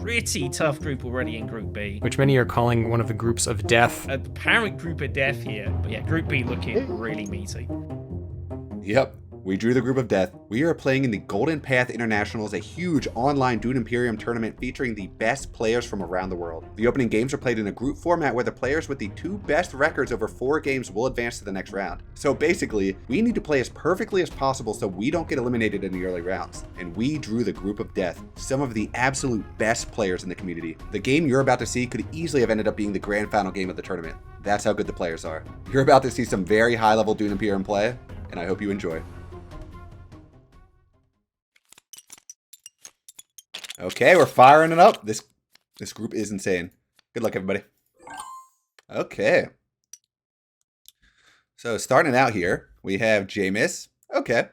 pretty tough group already in Group B. which many are calling one of the groups of death. A apparent group of death here. But yeah, Group B looking really meaty. Yep, we drew the group of death. We are playing in the Golden Path Internationals, a huge online Dune Imperium tournament featuring the best players from around the world. The opening games are played in a group format where the players with the 2 best records over 4 games will advance to the next round. So basically, we need to play as perfectly as possible so we don't get eliminated in the early rounds. And we drew the group of death, some of the absolute best players in the community. The game you're about to see could easily have ended up being the grand final game of the tournament. That's how good the players are. You're about to see some very high level Dune Imperium play, and I hope you enjoy. Okay, we're firing it up. This group is insane. Good luck, everybody. Okay. So starting out here, we have Jameis. Okay.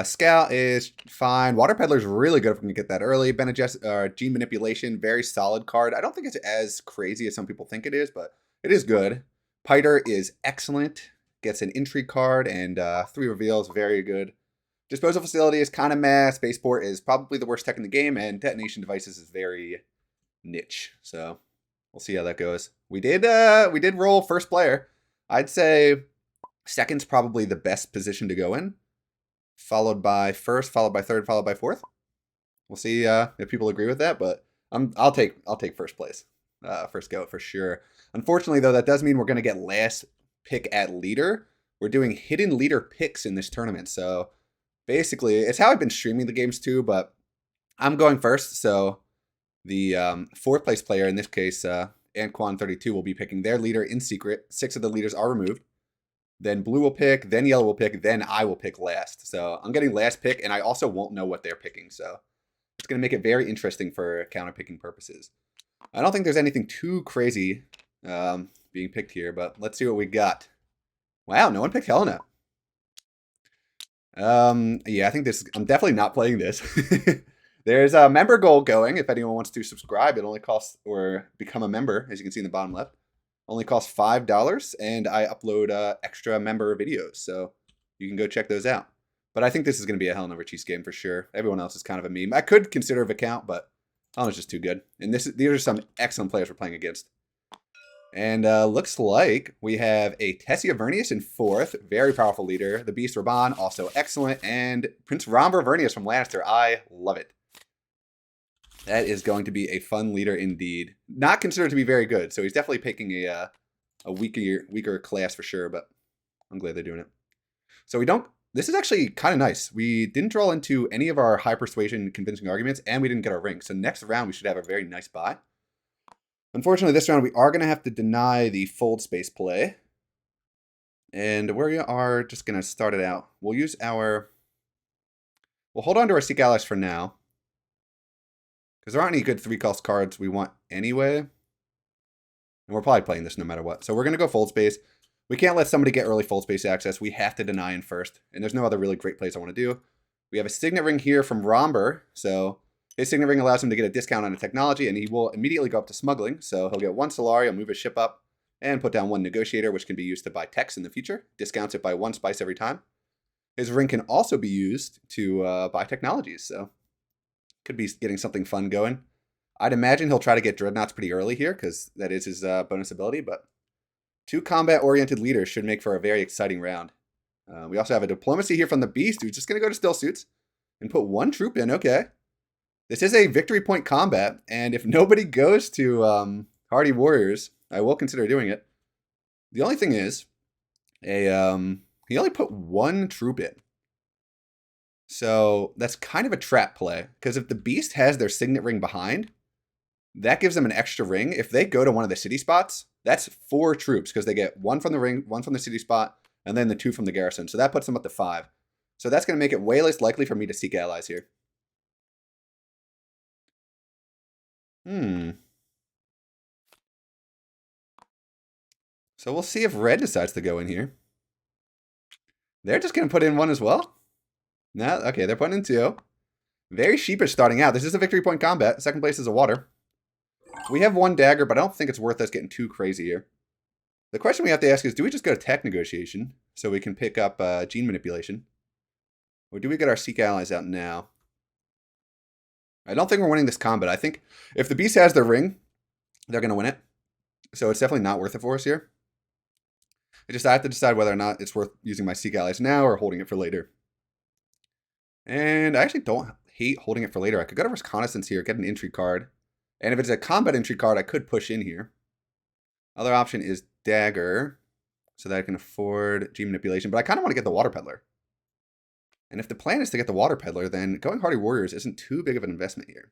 Scout is fine. Water Peddler's really good if we can get that early. Gene Manipulation, very solid card. I don't think it's as crazy as some people think it is, but it is good. Piter is excellent. Gets an intrigue card and 3 reveals, very good. Disposal Facility is kind of meh. Spaceport is probably the worst tech in the game, and Detonation Devices is very niche. So we'll see how that goes. We did roll first player. I'd say second's probably the best position to go in, followed by first, followed by third, followed by fourth. We'll see if people agree with that, but I'll take first place, first go for sure. Unfortunately, though, that does mean we're going to get last pick at leader. We're doing hidden leader picks in this tournament, so basically it's how I've been streaming the games too, but I'm going first, so the 4th place player, in this case Anquan32, will be picking their leader in secret. 6 of the leaders are removed. Then blue will pick, then yellow will pick, then I will pick last. So I'm getting last pick, and I also won't know what they're picking, so it's going to make it very interesting for counter picking purposes. I don't think there's anything too crazy being picked here, but let's see what we got. Wow, no one picked Helena. Yeah, I think I'm definitely not playing this. There's a member goal going. If anyone wants to subscribe, it only costs, or become a member, as you can see in the bottom left. Only costs $5, and I upload extra member videos, so you can go check those out. But I think this is going to be a Helena Richie's game for sure. Everyone else is kind of a meme. I could consider a Viscount, but Helena's just too good. And these are some excellent players we're playing against. And looks like we have a Tessia Vernius in 4th. Very powerful leader. The Beast Raban, also excellent. And Prince Rambra Vernius from Lannister. I love it. That is going to be a fun leader indeed. Not considered to be very good, so he's definitely picking a weaker class for sure, but I'm glad they're doing it. So this is actually kind of nice. We didn't draw into any of our high persuasion convincing arguments, and we didn't get our ring. So next round, we should have a very nice buy. Unfortunately, this round, we are going to have to deny the fold space play. And we are just going to start it out. We'll hold on to our Seek Allies for now, because there aren't any good 3-cost cards we want anyway. And we're probably playing this no matter what. So we're going to go fold space. We can't let somebody get early fold space access. We have to deny in first. And there's no other really great plays I want to do. We have a Signet Ring here from Romber. So his Signet Ring allows him to get a discount on a technology, and he will immediately go up to smuggling. So he'll get 1 Solari, he'll move his ship up, and put down 1 Negotiator, which can be used to buy techs in the future. Discounts it by 1 spice every time. His ring can also be used to buy technologies, so could be getting something fun going. I'd imagine he'll try to get Dreadnoughts pretty early here, because that is his bonus ability, but 2 combat-oriented leaders should make for a very exciting round. We also have a Diplomacy here from the Beast, who's just going to go to Still Suits and put 1 troop in. Okay. This is a victory point combat, and if nobody goes to Hardy Warriors, I will consider doing it. The only thing is, he only put 1 troop in. So that's kind of a trap play, because if the Beast has their Signet Ring behind, that gives them an extra ring. If they go to one of the city spots, that's 4 troops, because they get 1 from the ring, 1 from the city spot, and then the 2 from the garrison. So that puts them up to 5. So that's going to make it way less likely for me to seek allies here. So we'll see if red decides to go in here. They're just going to put in 1 as well? No, okay, they're putting in 2. Very sheepish starting out. This is a victory point combat. Second place is a water. We have 1 dagger, but I don't think it's worth us getting too crazy here. The question we have to ask is, do we just go to tech negotiation so we can pick up gene manipulation? Or do we get our seek allies out now? I don't think we're winning this combat. I think if the beast has their ring, they're going to win it. So it's definitely not worth it for us here. I have to decide whether or not it's worth using my Seek Allies now or holding it for later. And I actually don't hate holding it for later. I could go to Reconnaissance here, get an entry card. And if it's a combat entry card, I could push in here. Other option is Dagger, so that I can afford Gene Manipulation. But I kind of want to get the Water Peddler. And if the plan is to get the Water Peddler, then going Hardy Warriors isn't too big of an investment here.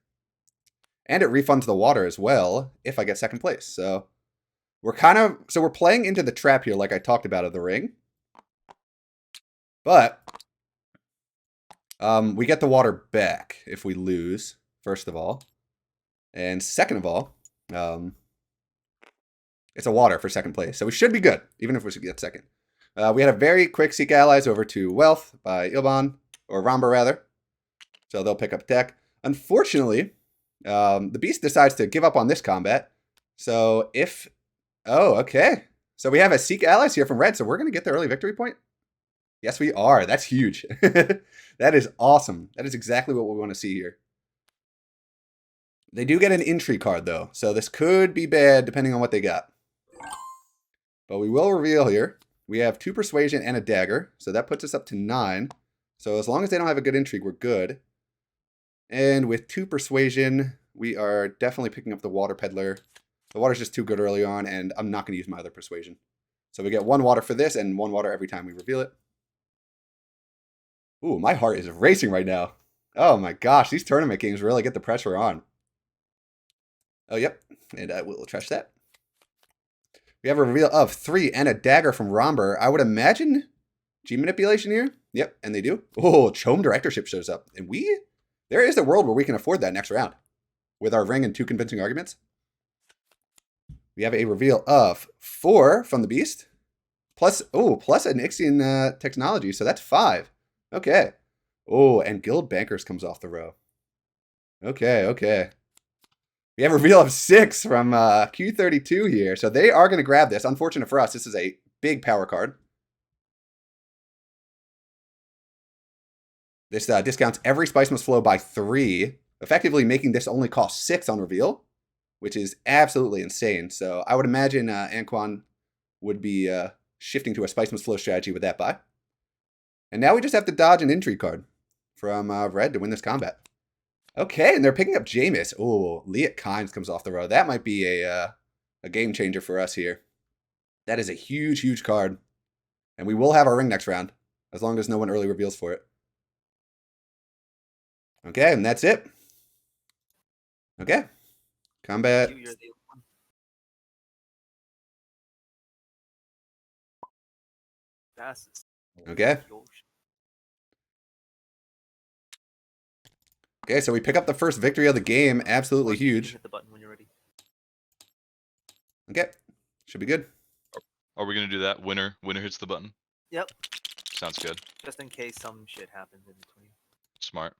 And it refunds the water as well if I get second place. So we're playing into the trap here like I talked about of the ring. But we get the water back if we lose, first of all. And second of all, it's a water for second place. So we should be good, even if we should get second. We had a very quick Seek Allies over to Wealth by Ilban, or Ramba rather. So they'll pick up deck. Unfortunately, the Beast decides to give up on this combat. So if... Oh, okay. So we have a Seek Allies here from Red, so we're going to get the early victory point? Yes, we are. That's huge. That is awesome. That is exactly what we want to see here. They do get an entry card, though, so this could be bad depending on what they got. But we will reveal here. We have 2 Persuasion and a Dagger, so that puts us up to 9. So as long as they don't have a good intrigue, we're good. And with 2 Persuasion, we are definitely picking up the Water Peddler. The water's just too good early on, and I'm not going to use my other Persuasion. So we get 1 water for this, and 1 water every time we reveal it. Ooh, my heart is racing right now. Oh my gosh, these tournament games really get the pressure on. Oh, yep. And I will trash that. We have a reveal of 3 and a Dagger from Romber. I would imagine G Manipulation here. Yep, and they do. Oh, Chome Directorship shows up. And there is a world where we can afford that next round. With our ring and 2 convincing arguments. We have a reveal of 4 from the Beast. Plus an Ixian technology, so that's 5. Okay. Oh, and Guild Bankers comes off the row. Okay. We have a reveal of 6 from Q32 here. So they are going to grab this. Unfortunate for us, this is a big power card. This discounts every Spice Must Flow by 3, effectively making this only cost 6 on reveal, which is absolutely insane. So I would imagine Anquan would be shifting to a Spice Must Flow strategy with that buy. And now we just have to dodge an intrigue card from Red to win this combat. Okay, and they're picking up Jameis. Oh, Liat Kynes comes off the row. That might be a game changer for us here. That is a huge, huge card. And we will have our ring next round, as long as no one early reveals for it. Okay, and that's it. Okay. Combat. Okay. Okay, so we pick up the first victory of the game. Absolutely huge. Hit the button when you're ready. Okay. Should be good. Are we going to do that? Winner hits the button? Yep. Sounds good. Just in case some shit happens in between. Smart.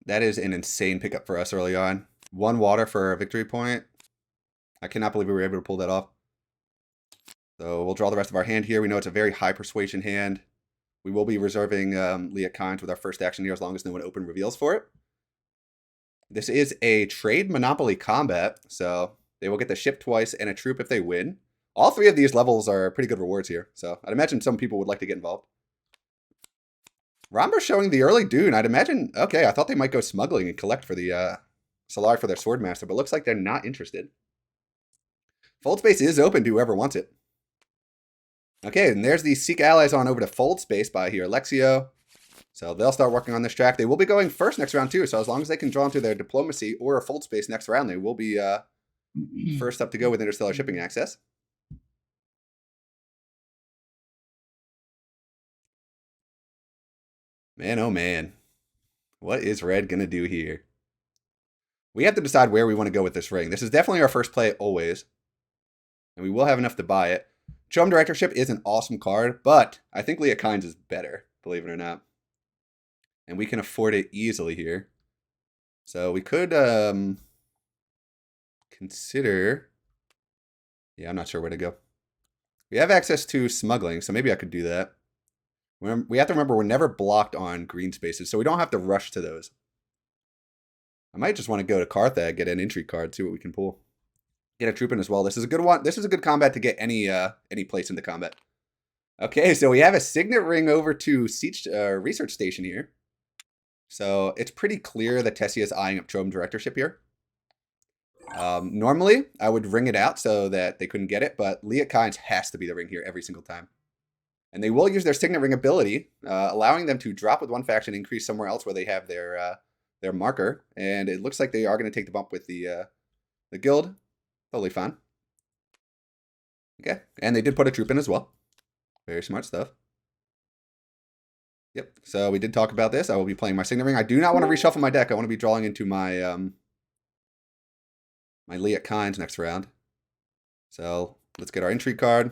That is an insane pickup for us early on. 1 water for a victory point. I cannot believe we were able to pull that off. So we'll draw the rest of our hand here. We know it's a very high persuasion hand. We will be reserving Liat Kynes with our first action here as long as no one open reveals for it. This is a trade monopoly combat, so they will get the ship twice and a troop if they win. All 3 of these levels are pretty good rewards here, so I'd imagine some people would like to get involved. Romber's showing the early Dune. I'd imagine, okay, I thought they might go smuggling and collect for the Solar for their Swordmaster, but looks like they're not interested. Fold Space is open to whoever wants it. Okay, and there's the Seek Allies on over to Fold Space by here, Lexio. So they'll start working on this track. They will be going first next round too, so as long as they can draw into their Diplomacy or a Fold Space next round, they will be first up to go with Interstellar Shipping Access. Man, oh man. What is Red going to do here? We have to decide where we want to go with this ring. This is definitely our first play always. And we will have enough to buy it. Chome Directorship is an awesome card, but I think Liat Kynes is better, believe it or not. And we can afford it easily here. So we could consider... Yeah, I'm not sure where to go. We have access to smuggling, so maybe I could do that. We have to remember we're never blocked on green spaces, so we don't have to rush to those. I might just want to go to Carthag, get an intrigue card, see what we can pull. Get a troop in as well. This is a good one. This is a good combat to get any place into combat. Okay, so we have a signet ring over to Siege Research Station here. So it's pretty clear that Tessia is eyeing up Trome Directorship here. Normally, I would ring it out so that they couldn't get it, but Liat Kynes has to be the ring here every single time. And they will use their signet ring ability, allowing them to drop with one faction, increase somewhere else where they have their marker. And it looks like they are going to take the bump with the guild. Totally fine. Okay, and they did put a troop in as well. Very smart stuff. Yep, so we did talk about this. I will be playing my signet ring. I do not want to reshuffle my deck. I want to be drawing into my my Liat Kynes next round. So let's get our intrigue card.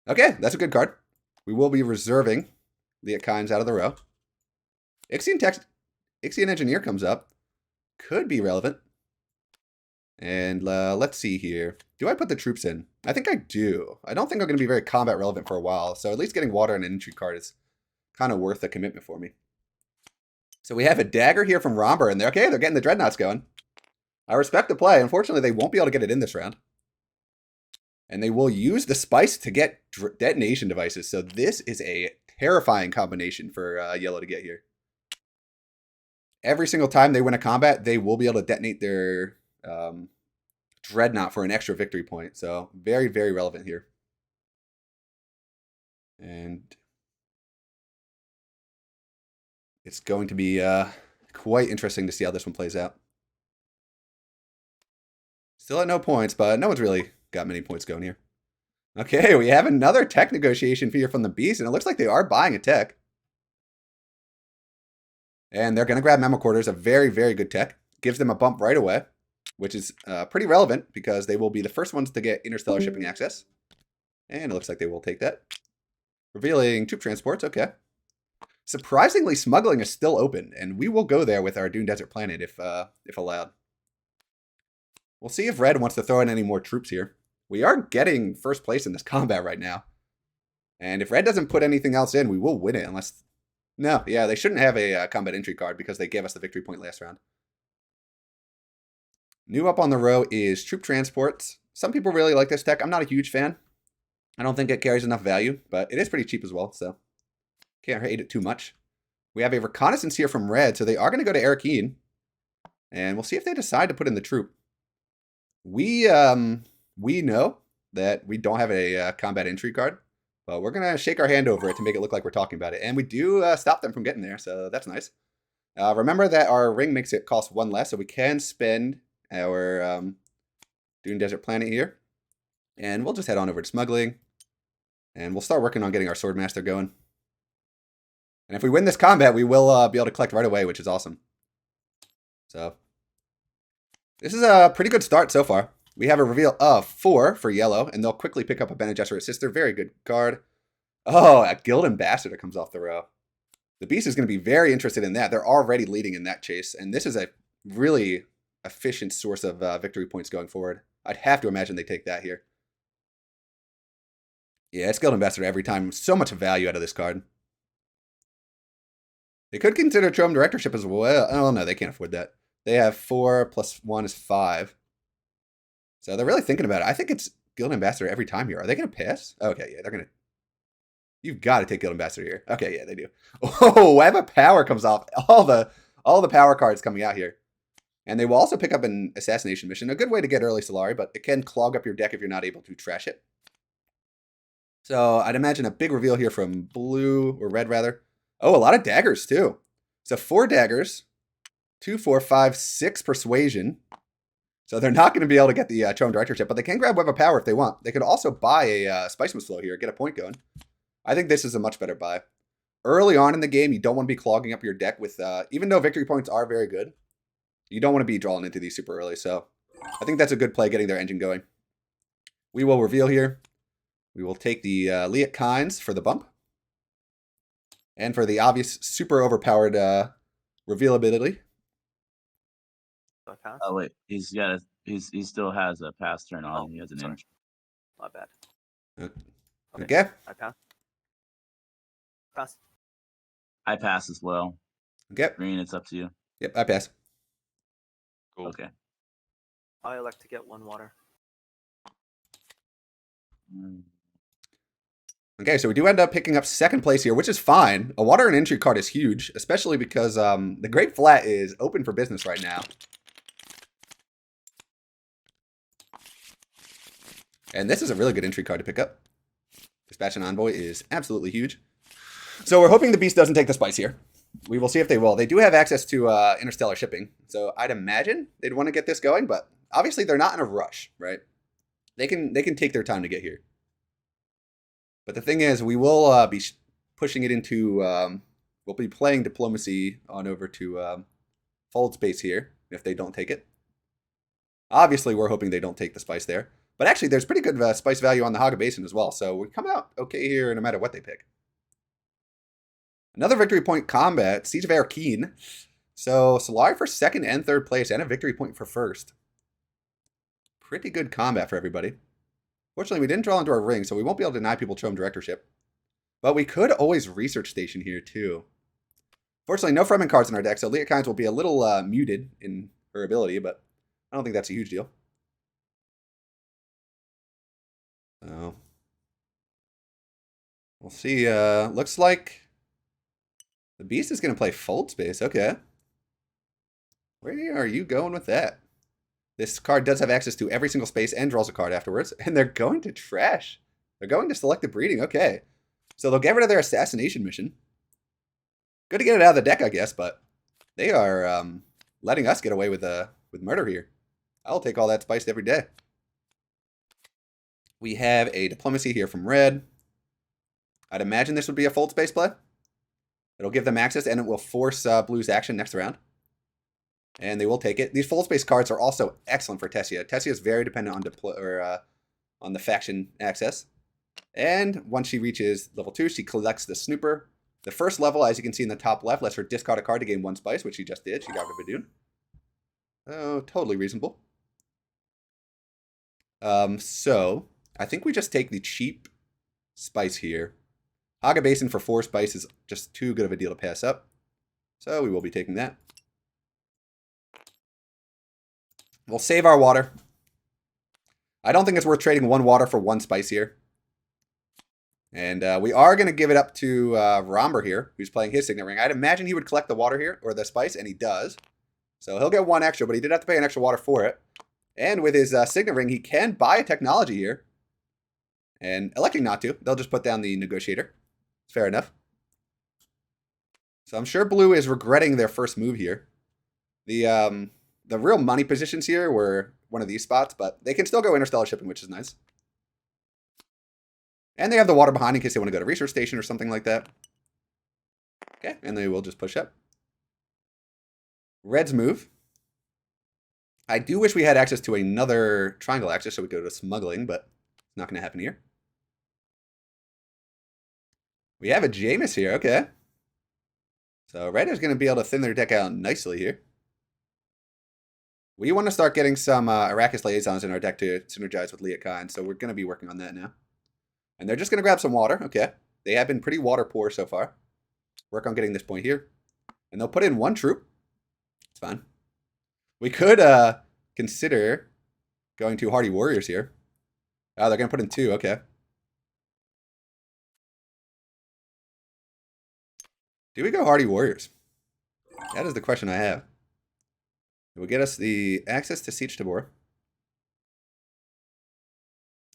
Okay, that's a good card. We will be reserving Liat Kynes out of the row. Ixian Engineer comes up. Could be relevant. And let's see here. Do I put the troops in? I think I do. I don't think I'm going to be very combat relevant for a while. So at least getting water and an intrigue card is kind of worth the commitment for me. So we have a dagger here from Romber, and they're getting the dreadnoughts going. I respect the play. Unfortunately, they won't be able to get it in this round. And they will use the spice to get detonation devices. So this is a terrifying combination for yellow to get here. Every single time they win a combat, they will be able to detonate their dreadnought for an extra victory point. So very, very relevant here. And it's going to be quite interesting to see how this one plays out. Still at no points, but no one's really got many points going here. Okay, we have another tech negotiation here from the Beast, and it looks like they are buying a tech. And they're going to grab Memo Quarters, a very, very good tech. Gives them a bump right away, which is pretty relevant because they will be the first ones to get interstellar shipping access. And it looks like they will take that. Revealing troop transports, okay. Surprisingly, smuggling is still open, and we will go there with our Dune Desert Planet if allowed. We'll see if Red wants to throw in any more troops here. We are getting first place in this combat right now. And if Red doesn't put anything else in, we will win it unless... No, yeah, they shouldn't have a combat entry card because they gave us the victory point last round. New up on the row is troop transports. Some people really like this tech. I'm not a huge fan. I don't think it carries enough value, but it is pretty cheap as well, so can't hate it too much. We have a reconnaissance here from Red, so they are going to go to Arakeen. And we'll see if they decide to put in the troop. We know that we don't have a combat entry card, but we're going to shake our hand over it to make it look like we're talking about it. And we do stop them from getting there, so that's nice. Remember that our ring makes it cost one less, so we can spend our Dune Desert Planet here. And we'll just head on over to smuggling. And we'll start working on getting our Swordmaster going. And if we win this combat, we will be able to collect right away, which is awesome. So this is a pretty good start so far. We have a reveal of 4 for yellow, and they'll quickly pick up a Bene Gesserit Sister. Very good card. Oh, a Guild Ambassador comes off the row. The Beast is going to be very interested in that. They're already leading in that chase, and this is a really efficient source of victory points going forward. I'd have to imagine they take that here. Yeah, it's Guild Ambassador every time. So much value out of this card. They could consider Trome Directorship as well. Oh, no, they can't afford that. They have 4 plus 1 is 5. So they're really thinking about it. I think it's Guild Ambassador every time here. Are they going to pass? Okay, yeah, they're going to. You've got to take Guild Ambassador here. Okay, yeah, they do. Oh, Web of Power comes off. All the power cards coming out here. And they will also pick up an Assassination Mission. A good way to get early Solari, but it can clog up your deck if you're not able to trash it. So I'd imagine a big reveal here from blue, or red rather. Oh, a lot of daggers too. So 4 daggers, 2, 4, 5, 6 persuasion. So they're not going to be able to get the Trome Directorship, but they can grab Web of Power if they want. They could also buy a Spiceman's Flow here, get a point going. I think this is a much better buy. Early on in the game, you don't want to be clogging up your deck with, even though victory points are very good, you don't want to be drawing into these super early. So I think that's a good play getting their engine going. We will reveal here. We will take the Liat Kynes for the bump. And for the obvious super overpowered revealability. Do I pass? Oh wait, he still has a pass turn on. Oh, He has an sorry. energy. My bad. Okay. I pass. Pass. I pass as well. Okay. Green, it's up to you. Yep, I pass. Cool. Okay. I elect to get 1 water. Mm. Okay, so we do end up picking up second place here, which is fine. A water and entry card is huge, especially because the Great Flat is open for business right now. And this is a really good entry card to pick up. Dispatch and Envoy is absolutely huge. So we're hoping the Beast doesn't take the spice here. We will see if they will. They do have access to interstellar shipping, so I'd imagine they'd want to get this going, but obviously they're not in a rush, right? They can take their time to get here. But the thing is, we will be pushing it into, we'll be playing diplomacy on over to fold space here if they don't take it. Obviously, we're hoping they don't take the spice there. But actually, there's pretty good spice value on the Haga Basin as well, so we come out okay here no matter what they pick. Another victory point combat, Siege of Arkeen. So Solari for second and third place, and a victory point for first. Pretty good combat for everybody. Fortunately, we didn't draw into our ring, so we won't be able to deny people Trom directorship. But we could always research station here, too. Fortunately, no Fremen cards in our deck, so Leah Kynes will be a little muted in her ability, but I don't think that's a huge deal. So we'll see. Looks like the Beast is going to play fold space. Okay. Where are you going with that? This card does have access to every single space and draws a card afterwards. And they're going to trash. They're going to select the breeding. Okay. So they'll get rid of their assassination mission. Good to get it out of the deck, I guess, but they are letting us get away with murder here. I'll take all that spiced every day. We have a diplomacy here from red. I'd imagine this would be a fold space play. It'll give them access, and it will force blue's action next round. And they will take it. These fold space cards are also excellent for Tessia. Tessia is very dependent on on the faction access. And once she reaches level 2, she collects the Snooper. The first level, as you can see in the top left, lets her discard a card to gain 1 spice, which she just did. She got rid of a Dune. Oh, totally reasonable. So I think we just take the cheap spice here. Haga Basin for 4 spice is just too good of a deal to pass up. So we will be taking that. We'll save our water. I don't think it's worth trading 1 water for 1 spice here. And we are going to give it up to Romber here, who's playing his Signet Ring. I'd imagine he would collect the water here, or the spice, and he does. So he'll get 1 extra, but he did have to pay an extra water for it. And with his Signet Ring, he can buy a technology here. And electing not to, they'll just put down the Negotiator. Fair enough. So I'm sure blue is regretting their first move here. The real money positions here were one of these spots, but they can still go interstellar shipping, which is nice. And they have the water behind in case they want to go to research station or something like that. Okay, and they will just push up. Red's move. I do wish we had access to another triangle access so we could go to smuggling, but it's not going to happen here. We have a Jameis here, okay. So red is going to be able to thin their deck out nicely here. We want to start getting some Arrakis Liaisons in our deck to synergize with Leah Kynes, so we're going to be working on that now. And they're just going to grab some water, okay. They have been pretty water poor so far. Work on getting this point here. And they'll put in 1 troop. It's fine. We could consider going to Hardy Warriors here. Oh, they're going to put in 2, okay. Do we go Hardy Warriors? That is the question I have. It will get us the access to Siege Tabor.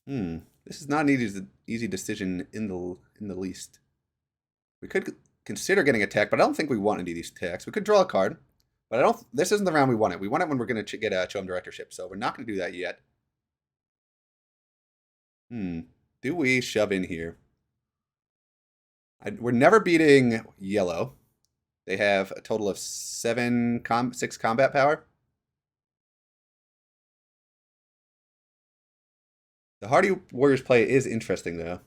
This is not an easy decision in the least. We could consider getting a tech, but I don't think we want any of these techs. We could draw a card, but I don't. This isn't the round we want it. We want it when we're going to get a Chom directorship, so we're not going to do that yet. Do we shove in here? We're never beating yellow. They have a total of 6 combat power. The Hardy Warriors play is interesting, though.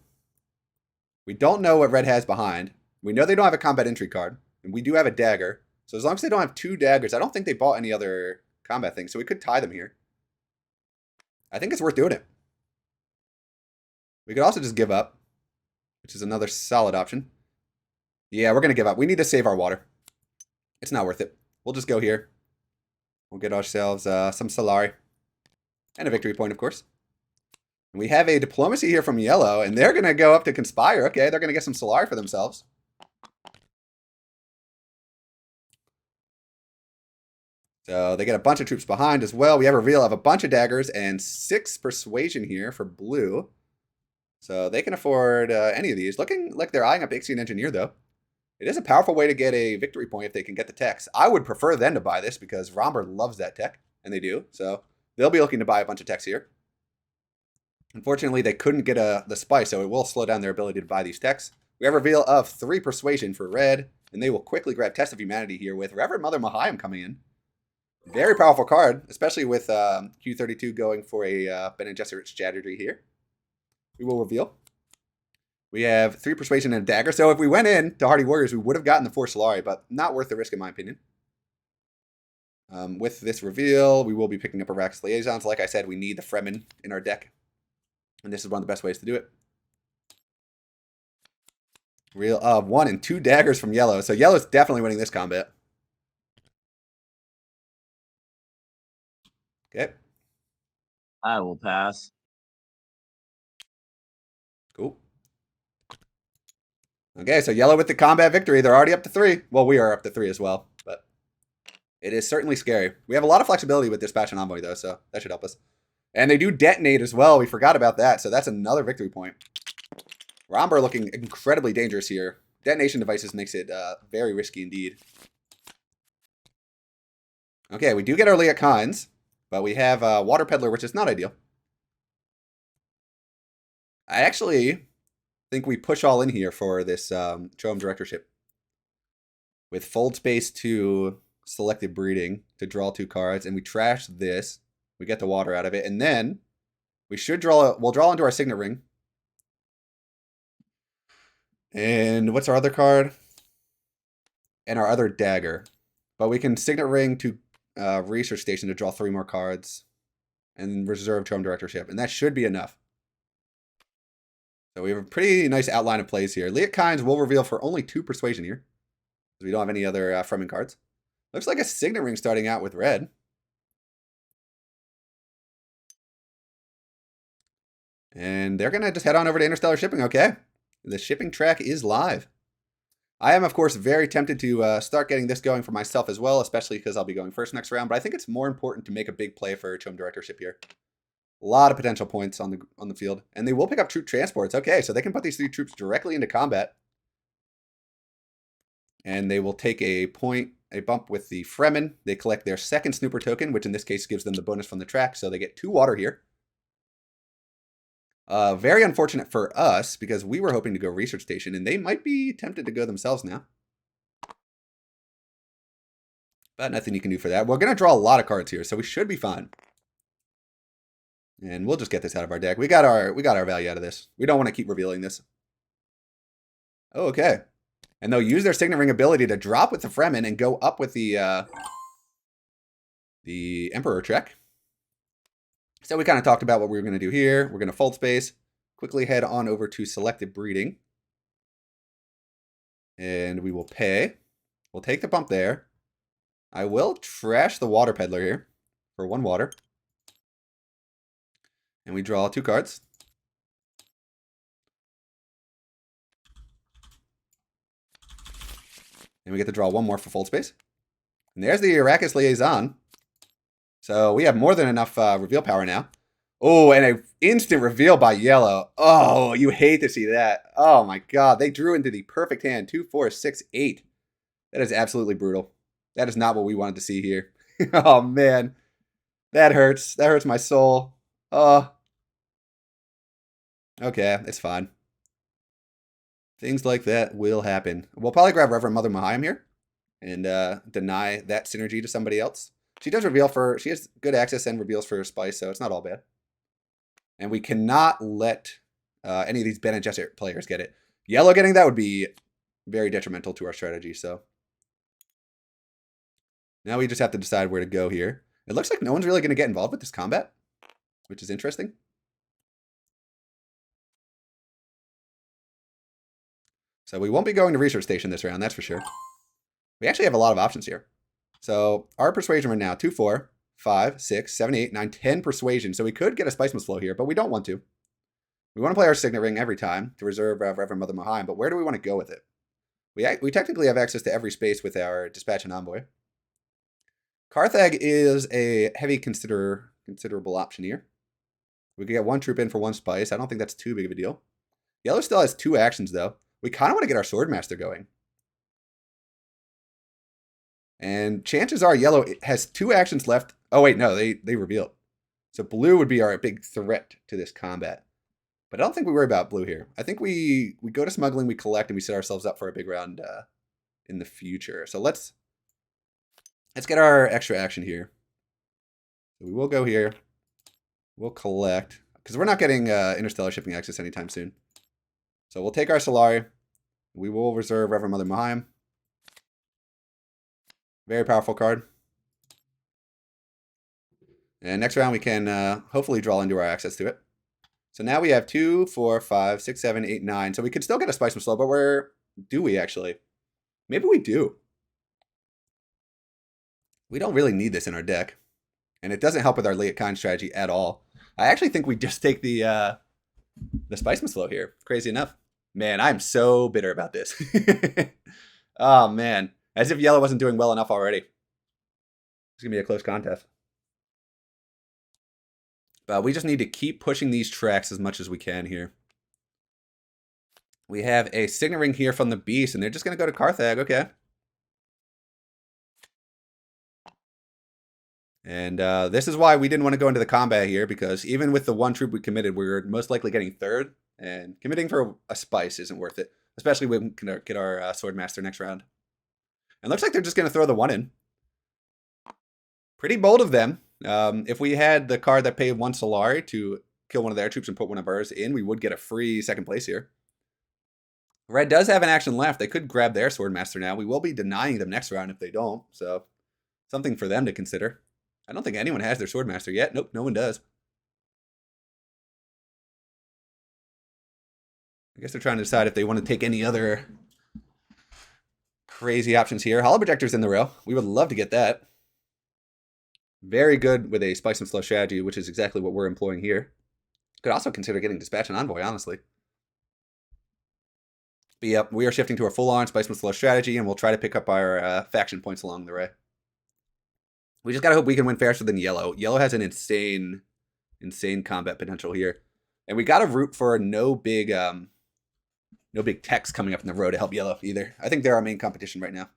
We don't know what red has behind. We know they don't have a combat entry card. And we do have a dagger. So as long as they don't have 2 daggers, I don't think they bought any other combat things. So we could tie them here. I think it's worth doing it. We could also just give up, which is another solid option. Yeah, we're going to give up. We need to save our water. It's not worth it. We'll just go here. We'll get ourselves some Solari. And a victory point, of course. We have a diplomacy here from yellow, and they're going to go up to conspire. Okay, they're going to get some Solari for themselves. So they get a bunch of troops behind as well. We have a reveal of a bunch of daggers and 6 persuasion here for blue. So they can afford any of these. Looking like they're eyeing up Ixion Engineer, though. It is a powerful way to get a victory point if they can get the techs. I would prefer them to buy this because Romber loves that tech, and they do. So they'll be looking to buy a bunch of techs here. Unfortunately, they couldn't get the spice, so it will slow down their ability to buy these techs. We have a reveal of 3 persuasion for red, and they will quickly grab Test of Humanity here with Reverend Mother Mahayim coming in. Very powerful card, especially with Q32 going for a Bene Gesserit strategy here. We will reveal. We have 3 persuasion and a dagger, so if we went in to Hardy Warriors, we would have gotten the 4 Solari, but not worth the risk in my opinion. With this reveal, we will be picking up Arax Liaisons. Like I said, we need the Fremen in our deck. And this is one of the best ways to do it. Real 1 and 2 daggers from yellow. So yellow's definitely winning this combat. Okay. I will pass. Cool. Okay, so yellow with the combat victory. They're already up to 3. Well, we are up to 3 as well, but it is certainly scary. We have a lot of flexibility with Dispatch and Envoy, though, so that should help us. And they do detonate as well. We forgot about that, so that's another victory point. Romber looking incredibly dangerous here. Detonation devices makes it very risky indeed. Okay, we do get our Leah Kynes, but we have Water Peddler, which is not ideal. I actually think we push all in here for this Trome Directorship. With Fold Space to Selective Breeding to draw 2 cards, and we trash this. We get the water out of it, and then we should we'll draw into our Signet Ring. And what's our other card? And our other dagger. But we can Signet Ring to Research Station to draw 3 more cards. And reserve Trome Directorship. And that should be enough. So we have a pretty nice outline of plays here. Leah Kynes will reveal for only 2 persuasion here. Because we don't have any other Fremen cards. Looks like a Signet Ring starting out with red. And they're going to just head on over to Interstellar Shipping. Okay. The shipping track is live. I am, of course, very tempted to start getting this going for myself as well, especially because I'll be going first next round. But I think it's more important to make a big play for Trome Directorship here. A lot of potential points on the field. And they will pick up troop transports. Okay, so they can put these 3 troops directly into combat. And they will take a bump with the Fremen. They collect their 2nd Snooper token, which in this case gives them the bonus from the track. So they get 2 water here. Very unfortunate for us, because we were hoping to go Research Station, and they might be tempted to go themselves now. But nothing you can do for that. We're going to draw a lot of cards here, so we should be fine. And we'll just get this out of our deck. We got our value out of this. We don't want to keep revealing this. Oh, okay. And they'll use their Signet Ring ability to drop with the Fremen and go up with the Emperor Trek. So we kind of talked about what we were going to do here. We're going to Fold Space, quickly head on over to Selective Breeding. And we will pay. We'll take the bump there. I will trash the Water Peddler here for 1 water. And we draw 2 cards. And we get to draw 1 more for Fold Space. And there's the Arrakis Liaison. So we have more than enough reveal power now. Oh, and an instant reveal by yellow. Oh, you hate to see that. Oh my god, they drew into the perfect hand. 2, 4, 6, 8. That is absolutely brutal. That is not what we wanted to see here. Oh man, that hurts. That hurts my soul. Oh. Okay, it's fine. Things like that will happen. We'll probably grab Reverend Mother Mahayim here and deny that synergy to somebody else. She does reveal she has good access and reveals for her spice, so it's not all bad. And we cannot let any of these Bene Gesserit players get it. Yellow getting that would be very detrimental to our strategy, so. Now we just have to decide where to go here. It looks like no one's really going to get involved with this combat, which is interesting. So we won't be going to Research Station this round, that's for sure. We actually have a lot of options here. So our persuasion right now, 2, 4, 5, 6, 7, 8, 9, 10 persuasion. So we could get a Spice Must Flow here, but we don't want to. We want to play our Signet Ring every time to reserve Reverend Mother Mohaim, but where do we want to go with it? We technically have access to every space with our Dispatch and Envoy. Carthag is a heavy considerable option here. We could get 1 troop in for 1 spice. I don't think that's too big of a deal. Yellow still has 2 actions, though. We kind of want to get our Swordmaster going. And chances are Yellow has 2 actions left. Oh, wait, no, they revealed. So blue would be our big threat to this combat. But I don't think we worry about blue here. I think we go to smuggling, we collect, and we set ourselves up for a big round in the future. So let's get our extra action here. So we will go here. We'll collect. Because we're not getting interstellar shipping access anytime soon. So we'll take our Solari. We will reserve Reverend Mother Mohaim. Very powerful card. And next round we can hopefully draw into our access to it. So now we have 2, 4, 5, 6, 7, 8, 9. So we could still get a Spice Must Flow, but where do we actually? Maybe we do. We don't really need this in our deck. And it doesn't help with our late con strategy at all. I actually think we just take the Spice Must Flow here. Crazy enough. Man, I'm so bitter about this. Oh, man. As if yellow wasn't doing well enough already. It's going to be a close contest. But we just need to keep pushing these tracks as much as we can here. We have a Signet Ring here from the Beast, and they're just going to go to Carthag. Okay. And this is why we didn't want to go into the combat here, because even with the 1 troop we committed, we were most likely getting 3rd. And committing for a spice isn't worth it, especially when we can get our Swordmaster next round. And looks like they're just going to throw the 1 in. Pretty bold of them. If we had the card that paid 1 Solari to kill one of their troops and put one of ours in, we would get a free 2nd place here. Red does have an action left. They could grab their Swordmaster now. We will be denying them next round if they don't. So something for them to consider. I don't think anyone has their Swordmaster yet. Nope, no one does. I guess they're trying to decide if they want to take any other crazy options here. Hollow Projector's in the rail. We would love to get that. Very good with a Spice and Slow strategy, which is exactly what we're employing here. Could also consider getting Dispatch and Envoy, honestly. But yep, we are shifting to our full-on Spice and Slow strategy, and we'll try to pick up our faction points along the way. We just gotta hope we can win faster than Yellow. Yellow has an insane combat potential here. And we gotta root for no big techs coming up in the road to help Yellow either. I think they're our main competition right now.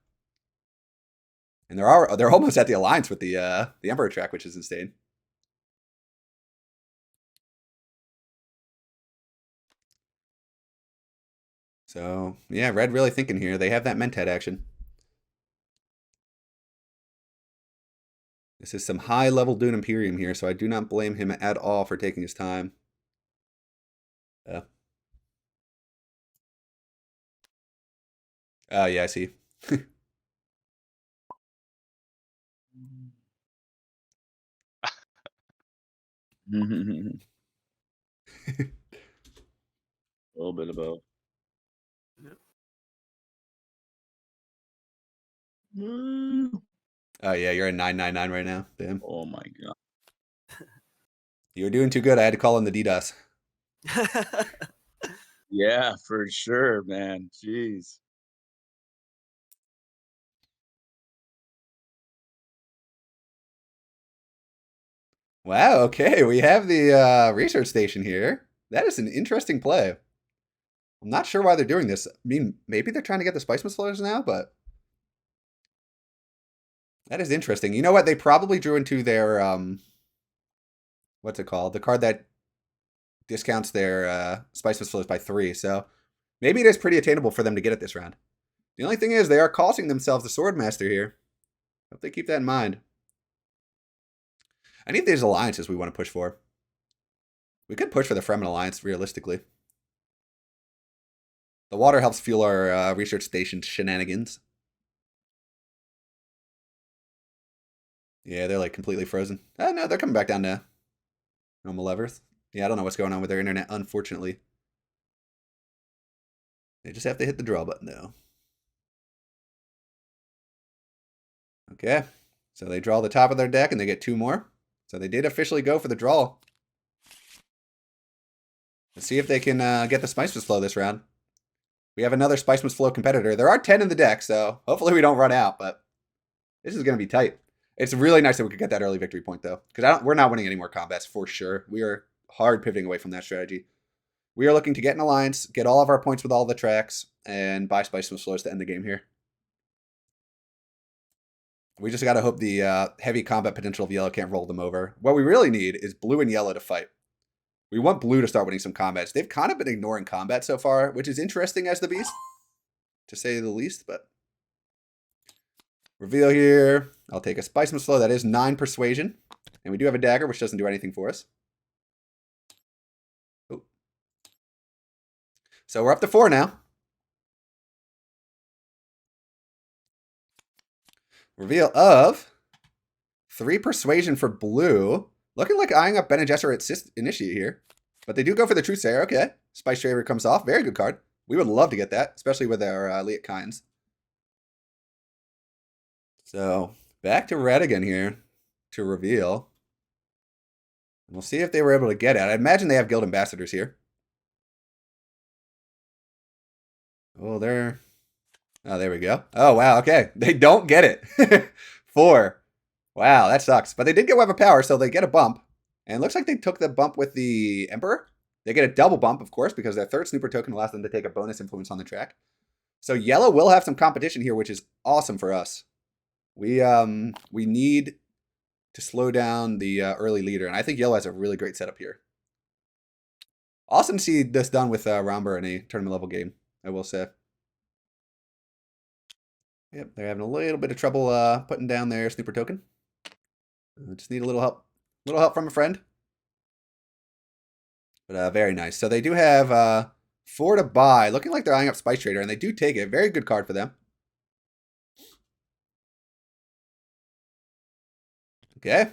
And they're almost at the alliance with the Emperor track, which is insane. So yeah, Red really thinking here. They have that Mentat action. This is some high-level Dune Imperium here, so I do not blame him at all for taking his time. Yeah, I see. A little bit of both. Oh yeah, you're at 999 right now. Damn. Oh my god. You were doing too good. I had to call in the DDoS. Yeah, for sure, man. Jeez. Wow, okay. We have the research station here. That is an interesting play. I'm not sure why they're doing this. I mean, maybe they're trying to get the Spice Mist now, but that is interesting. You know what? They probably drew into their what's it called? The card that discounts their Spice Mist by 3. So maybe it is pretty attainable for them to get it this round. The only thing is they are costing themselves the Swordmaster here. Hope they keep that in mind. Any of these alliances we want to push for. We could push for the Fremen Alliance, realistically. The water helps fuel our research station shenanigans. Yeah, they're like completely frozen. Oh, no, they're coming back down to normal levels. Yeah, I don't know what's going on with their internet, unfortunately. They just have to hit the draw button, though. Okay. So they draw the top of their deck and they get 2 more. So they did officially go for the draw. Let's see if they can get the Spice Mist Flow this round. We have another Spice Mist Flow competitor. There are 10 in the deck, so hopefully we don't run out, but this is going to be tight. It's really nice that we could get that early victory point, though, because we're not winning any more combats for sure. We are hard pivoting away from that strategy. We are looking to get an alliance, get all of our points with all the tracks, and buy Spice Mist Flows to end the game here. We just got to hope the heavy combat potential of yellow can't roll them over. What we really need is blue and yellow to fight. We want blue to start winning some combats. They've kind of been ignoring combat so far, which is interesting as the beast, to say the least, but... Reveal here. I'll take a Spice Mist Flow. That is 9 persuasion. And we do have a dagger, which doesn't do anything for us. Ooh. So we're up to 4 now. Reveal of 3 persuasion for blue. Looking like eyeing up Bene Gesserit Initiate here. But they do go for the Truth Sayer. Okay. Spice Trader comes off. Very good card. We would love to get that, especially with our Liat Kynes. So, back to red again here to reveal. We'll see if they were able to get it. I imagine they have Guild Ambassadors here. Oh, there we go. Oh, wow. Okay. They don't get it. 4. Wow, that sucks. But they did get Web of Power, so they get a bump. And it looks like they took the bump with the Emperor. They get a double bump, of course, because their 3rd Snooper token allows them to take a bonus influence on the track. So yellow will have some competition here, which is awesome for us. We need to slow down the early leader, and I think yellow has a really great setup here. Awesome to see this done with Romber in a tournament level game, I will say. Yep, they're having a little bit of trouble putting down their Snooper token. Just need a little help from a friend. But very nice. So they do have 4 to buy, looking like they're eyeing up Spice Trader, and they do take it. Very good card for them. Okay.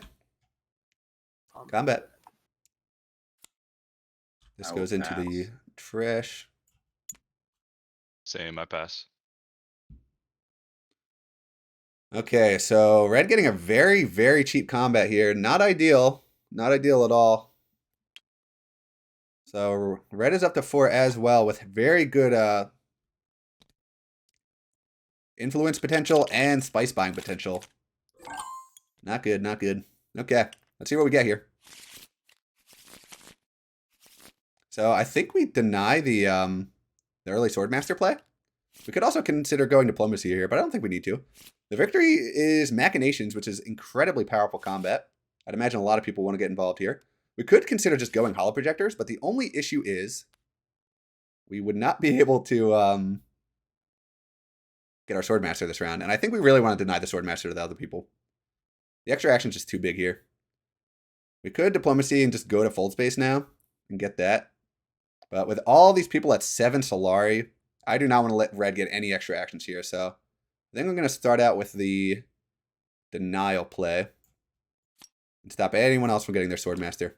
Combat. This goes into the trash. Same, I pass. Okay, so red getting a very, very cheap combat here. Not ideal. Not ideal at all. So red is up to 4 as well with very good influence potential and spice buying potential. Not good, not good. Okay, let's see what we get here. So I think we deny the early Swordmaster play. We could also consider going Diplomacy here, but I don't think we need to. The victory is Machinations, which is incredibly powerful combat. I'd imagine a lot of people want to get involved here. We could consider just going Hollow Projectors, but the only issue is we would not be able to get our Swordmaster this round. And I think we really want to deny the Swordmaster to the other people. The extra action is just too big here. We could Diplomacy and just go to Fold Space now and get that. But with all these people at 7 Solari, I do not want to let red get any extra actions here. So I think I'm going to start out with the Denial play and stop anyone else from getting their Swordmaster.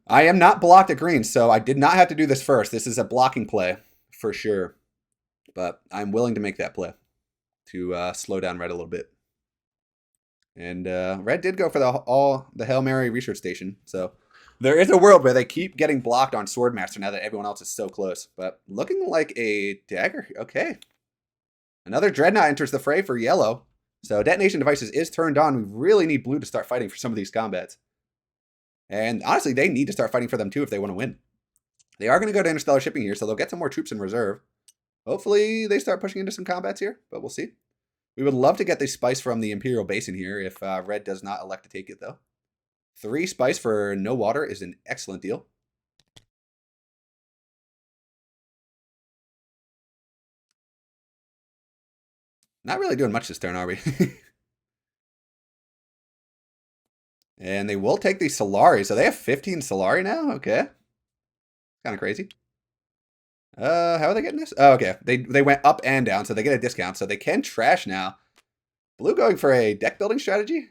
I am not blocked at green, so I did not have to do this first. This is a blocking play for sure. But I'm willing to make that play to slow down red a little bit. And red did go for the Hail Mary research station. So there is a world where they keep getting blocked on Swordmaster now that everyone else is so close. But looking like a dagger. Okay. Another Dreadnought enters the fray for yellow. So Detonation Devices is turned on. We really need blue to start fighting for some of these combats. And honestly, they need to start fighting for them too if they want to win. They are going to go to Interstellar Shipping here, so they'll get some more troops in reserve. Hopefully they start pushing into some combats here, but we'll see. We would love to get the spice from the Imperial Basin here if red does not elect to take it, though. 3 spice for no water is an excellent deal. Not really doing much this turn, are we? And they will take the Solari. So they have 15 Solari now? Okay. Kind of crazy. How are they getting this? Oh, okay. They went up and down, so they get a discount. So they can trash now. Blue going for a deck building strategy?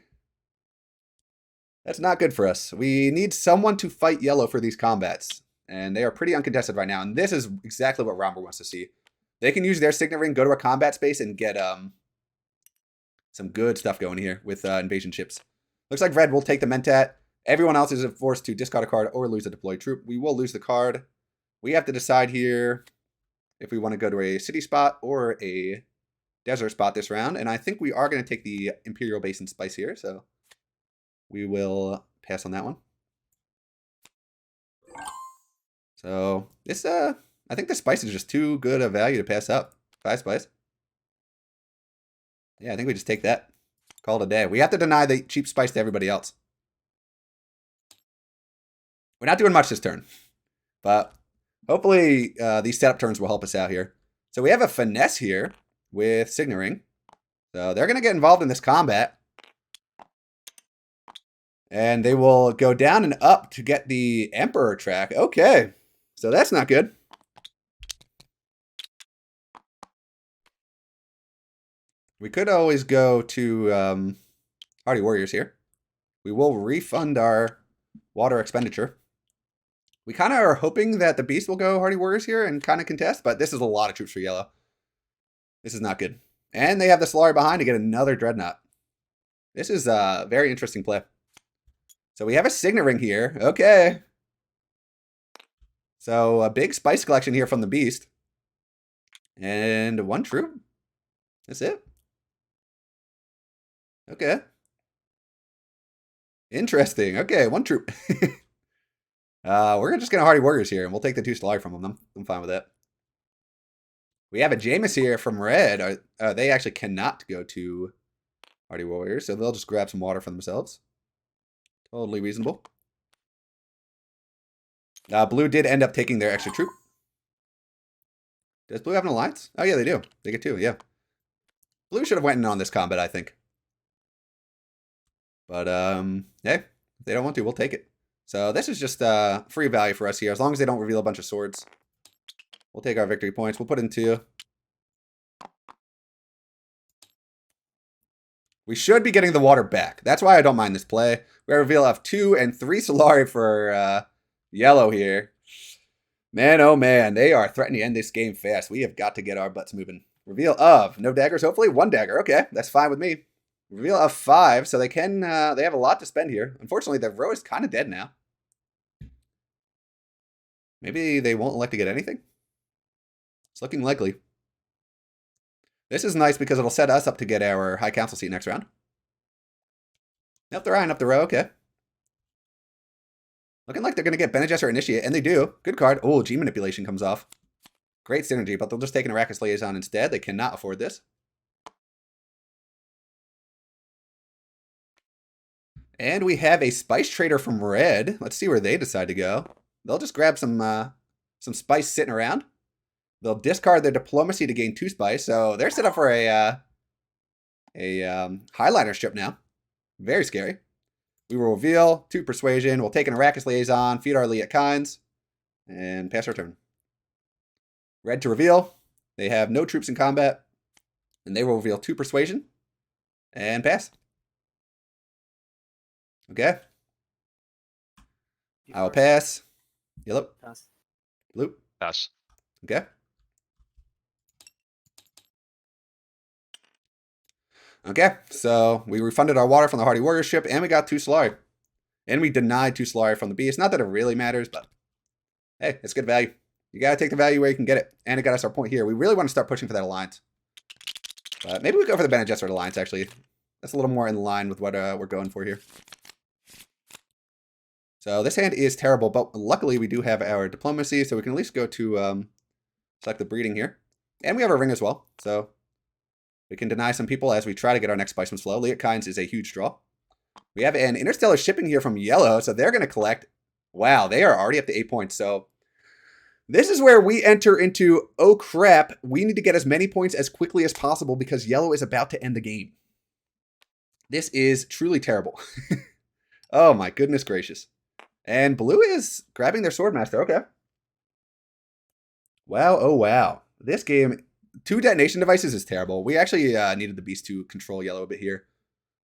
That's not good for us. We need someone to fight yellow for these combats. And they are pretty uncontested right now. And this is exactly what Romber wants to see. They can use their signet ring, go to a combat space, and get some good stuff going here with invasion ships. Looks like red will take the Mentat. Everyone else is forced to discard a card or lose a deployed troop. We will lose the card. We have to decide here if we want to go to a city spot or a desert spot this round. And I think we are going to take the Imperial base and spice here. So we will pass on that one. So this, I think the spice is just too good a value to pass up. 5 spice. Yeah, I think we just take that. Call it a day. We have to deny the cheap spice to everybody else. We're not doing much this turn. But hopefully these setup turns will help us out here. So we have a finesse here with Signet Ring. So they're going to get involved in this combat. And they will go down and up to get the Emperor track. Okay. So that's not good. We could always go to Hardy Warriors here. We will refund our water expenditure. We kind of are hoping that the Beast will go Hardy Warriors here and kind of contest, but this is a lot of troops for yellow. This is not good. And they have the Solari behind to get another Dreadnought. This is a very interesting play. So we have a Signet Ring here. Okay. So a big spice collection here from the Beast. And 1 troop. That's it. Okay. Interesting. Okay, 1 troop. We're just going to Hardy Warriors here, and we'll take the 2 Solari from them. I'm fine with that. We have a Jameis here from red. They actually cannot go to Hardy Warriors, so they'll just grab some water for themselves. Totally reasonable. Blue did end up taking their extra troop. Does Blue have an alliance? Oh, yeah, they do. They get 2, yeah. Blue should have went in on this combat, I think. But, hey, if they don't want to, we'll take it. So this is just free value for us here. As long as they don't reveal a bunch of swords, we'll take our victory points. We'll put in 2. We should be getting the water back. That's why I don't mind this play. We reveal of 2 and 3 Solari for yellow here. Man, oh man, they are threatening to end this game fast. We have got to get our butts moving. Reveal of no daggers, hopefully 1 dagger. Okay, that's fine with me. Reveal of 5, so they can they have a lot to spend here. Unfortunately, the row is kind of dead now. Maybe they won't elect to get anything. It's looking likely. This is nice because it'll set us up to get our High Council seat next round. Nope, they're eyeing up the row. Okay. Looking like they're going to get Bene Gesserit Initiate, and they do. Good card. Oh, G Manipulation comes off. Great synergy, but they'll just take an Arrakis Liaison instead. They cannot afford this. And we have a Spice Trader from red. Let's see where they decide to go. They'll just grab some spice sitting around. They'll discard their Diplomacy to gain 2 spice. So they're set up for a Highliner strip now. Very scary. We will reveal 2 Persuasion. We'll take an Arrakis Liaison, feed our Liat Kynes, and pass our turn. Red to reveal. They have no troops in combat. And they will reveal 2 Persuasion and pass. Okay. I will pass. Yellow. Pass. Blue. Pass. Okay. Okay, so we refunded our water from the Hardy Warrior ship, and we got 2 Solari. And we denied 2 Solari from the Beast. Not that it really matters, but hey, it's good value. You gotta take the value where you can get it. And it got us our point here. We really want to start pushing for that alliance. But maybe we go for the Bene Gesserit alliance, actually. That's a little more in line with what we're going for here. So this hand is terrible, but luckily we do have our Diplomacy, so we can at least go to select the breeding here. And we have our ring as well, so we can deny some people as we try to get our next Spiceman's Flow. Liat Kynes is a huge draw. We have an Interstellar Shipping here from yellow, so they're going to collect. Wow, they are already up to 8 points, so this is where we enter into, oh crap, we need to get as many points as quickly as possible because yellow is about to end the game. This is truly terrible. Oh my goodness gracious. And blue is grabbing their Swordmaster. Okay. Wow. Oh, wow. This game, 2 detonation devices is terrible. We actually needed the Beast to control yellow a bit here.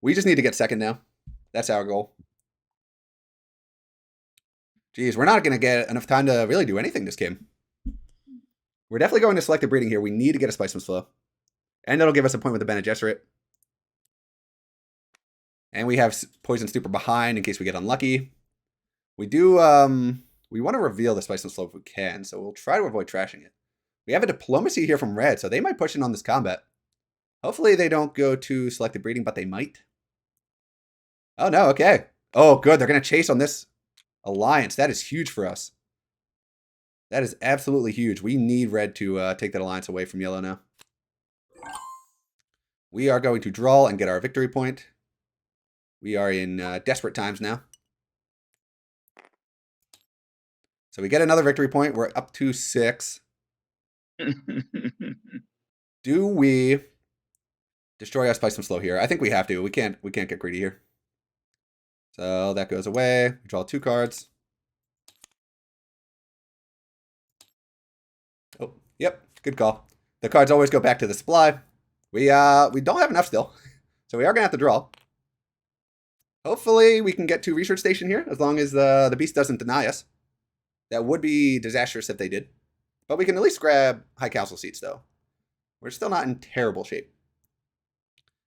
We just need to get second now. That's our goal. Geez, we're not going to get enough time to really do anything this game. We're definitely going to selective breeding here. We need to get a Spiceman's Flow. And it'll give us a point with the Bene Gesserit. And we have Poison Stupor behind in case we get unlucky. We do, we want to reveal the Spiceman's Flow if we can, so we'll try to avoid trashing it. We have a Diplomacy here from red, so they might push in on this combat. Hopefully they don't go to selective breeding, but they might. Oh no, okay. Oh good, they're going to chase on this alliance. That is huge for us. That is absolutely huge. We need red to take that alliance away from yellow now. We are going to draw and get our victory point. We are in desperate times now. So we get another victory point. We're up to 6. Do we destroy our Spiceman Slow here? I think we have to. We can't get greedy here. So that goes away. We draw 2 cards. Oh, yep, good call. The cards always go back to the supply. We don't have enough still, so we are gonna have to draw. Hopefully we can get to research station here as long as the beast doesn't deny us. That would be disastrous if they did, but we can at least grab high council seats though. We're still not in terrible shape.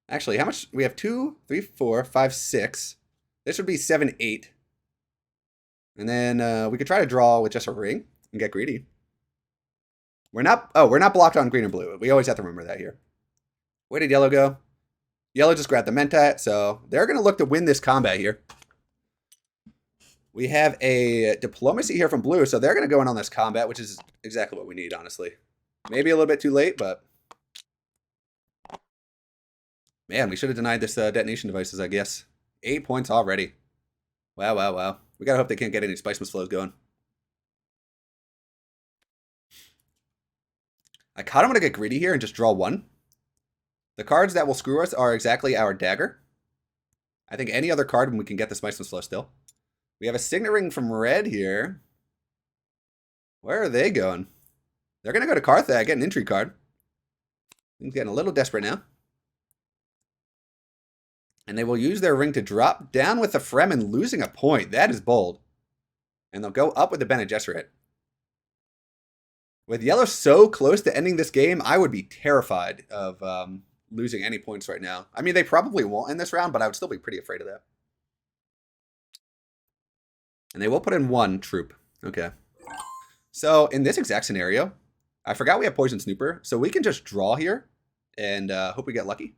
Actually, how much? We have 2, 3, 4, 5, 6. This would be 7, 8. And then we could try to draw with just a ring and get greedy. We're not blocked on green or blue. We always have to remember that here. Where did yellow go? Yellow just grabbed the Mentat, so they're going to look to win this combat here. We have a Diplomacy here from blue, so they're going to go in on this combat, which is exactly what we need, honestly. Maybe a little bit too late, but... Man, we should have denied this detonation devices, I guess. 8 points already. Wow, wow, wow. We got to hope they can't get any Spicemas flows going. I kind of want to get greedy here and just draw 1. The cards that will screw us are exactly our dagger. I think any other card when we can get the Spiceman's Flow still. We have a Signet Ring from red here. Where are they going? They're going to go to Carthag, get an intrigue card. Things getting a little desperate now. And they will use their ring to drop down with the Fremen, losing a point. That is bold. And they'll go up with the Bene Gesserit. With yellow so close to ending this game, I would be terrified of losing any points right now. I mean, they probably won't end this round, but I would still be pretty afraid of that. And they will put in 1 troop. Okay. So in this exact scenario, I forgot we have Poison Snooper, so we can just draw here and hope we get lucky.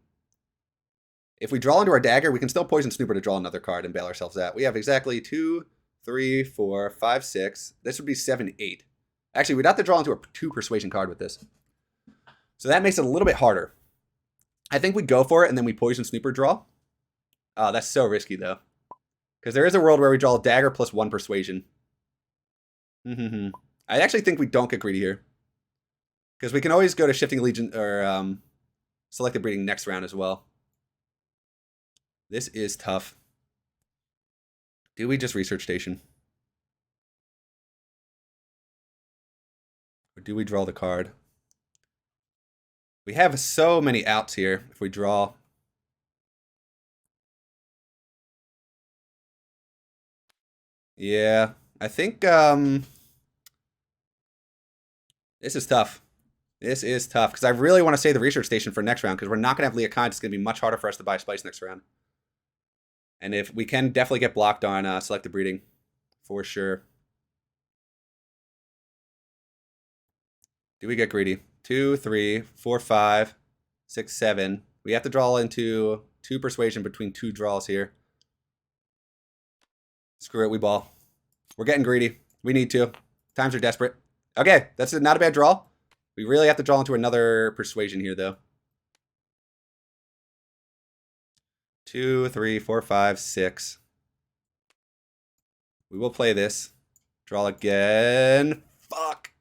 If we draw into our dagger, we can still Poison Snooper to draw another card and bail ourselves out. We have exactly 2, 3, 4, 5, 6. This would be 7, 8. Actually, we'd have to draw into a 2 persuasion card with this. So that makes it a little bit harder. I think we go for it and then we Poison Snooper draw. Oh, that's so risky though. Because there is a world where we draw a dagger plus 1 persuasion. I actually think we don't get greedy here. Because we can always go to Shifting Legion or Selective Breeding next round as well. This is tough. Do we just Research Station? Or do we draw the card? We have so many outs here if we draw. Yeah, I think this is tough. This is tough because I really want to save the Research Station for next round because we're not going to have Leah Kind. It's going to be much harder for us to buy Spice next round. And if we can definitely get blocked on Selective Breeding for sure. Do we get greedy? 2, 3, 4, 5, 6, 7. We have to draw into 2 persuasion between 2 draws here. Screw it, we ball. We're getting greedy. We need to. Times are desperate. Okay, that's not a bad draw. We really have to draw into another persuasion here, though. 2, 3, 4, 5, 6. We will play this. Draw again. Fuck.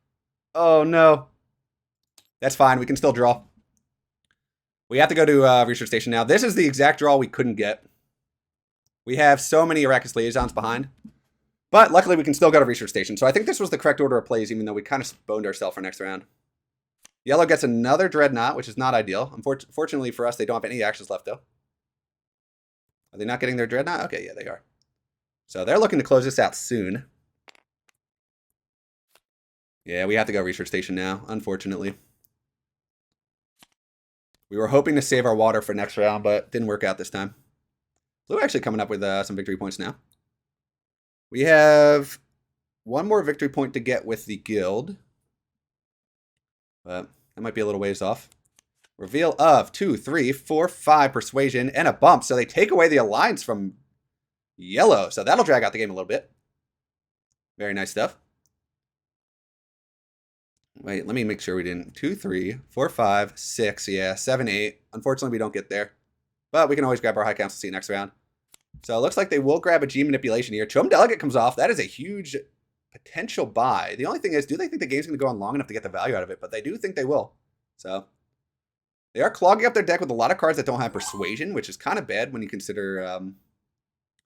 Oh, no. That's fine. We can still draw. We have to go to Research Station now. This is the exact draw we couldn't get. We have so many Arrakis Liaisons behind. But luckily, we can still go to Research Station. So I think this was the correct order of plays, even though we kind of boned ourselves for next round. Yellow gets another Dreadnought, which is not ideal. Unfortunately for us, they don't have any actions left, though. Are they not getting their Dreadnought? Okay, yeah, they are. So they're looking to close this out soon. Yeah, we have to go research station now, unfortunately. We were hoping to save our water for next round, but didn't work out this time. Blue actually coming up with some victory points now. We have one more victory point to get with the guild. But that might be a little ways off. Reveal of 2, 3, 4, 5 persuasion and a bump. So they take away the alliance from yellow. So that'll drag out the game a little bit. Very nice stuff. Wait, let me make sure we didn't. 2, 3, 4, 5, 6, yeah, 7, 8. Unfortunately, we don't get there. But we can always grab our High Council seat next round. So it looks like they will grab a G manipulation here. Chum Delegate comes off. That is a huge potential buy. The only thing is, do they think the game's going to go on long enough to get the value out of it? But they do think they will. So they are clogging up their deck with a lot of cards that don't have Persuasion, which is kind of bad when you consider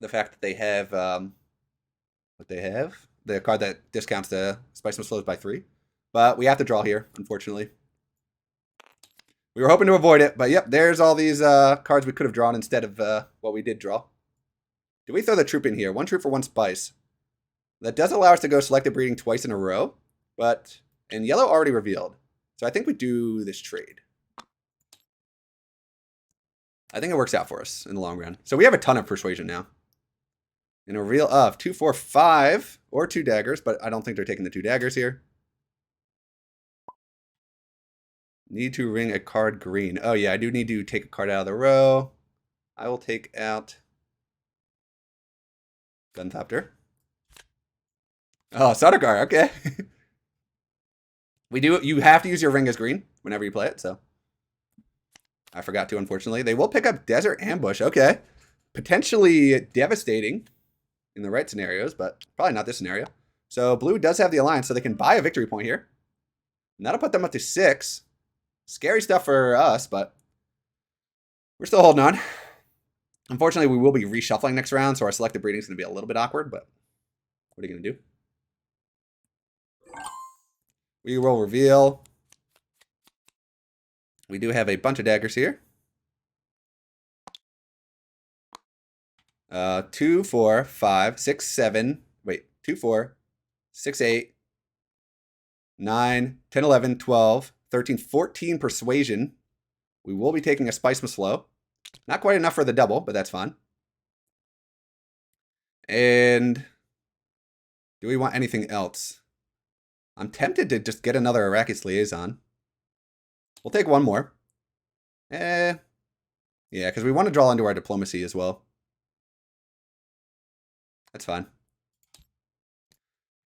the fact that they have what they have. The card that discounts the Spice Must Flows by 3. But we have to draw here, unfortunately. We were hoping to avoid it, but yep, there's all these cards we could have drawn instead of what we did draw. Do we throw the troop in here? 1 troop for 1 spice. That does allow us to go selective breeding twice in a row, but and yellow already revealed. So I think we do this trade. I think it works out for us in the long run. So we have a ton of persuasion now. And a reveal of 2, 4, 5, or 2 daggers, but I don't think they're taking the 2 daggers here. Need to ring a card green. Oh yeah, I do need to take a card out of the row. I will take out Gunthopter. Oh, Sodagar, okay. You have to use your ring as green whenever you play it, so. I forgot to, unfortunately. They will pick up Desert Ambush, okay. Potentially devastating in the right scenarios, but probably not this scenario. So blue does have the alliance, so they can buy a victory point here. And that'll put them up to 6. Scary stuff for us, but we're still holding on. Unfortunately, we will be reshuffling next round, so our selective breeding is going to be a little bit awkward, but what are you going to do? We will reveal. We do have a bunch of daggers here. 2, 4, 5, 6, 7. Wait, 2, 4, 6, 8, 9, 10, 11, 12, 13, 14 persuasion. We will be taking a Spice Must Flow. Not quite enough for the double, but that's fine. And do we want anything else? I'm tempted to just get another Arrakis Liaison. We'll take one more. Yeah, because we want to draw into our diplomacy as well. That's fine.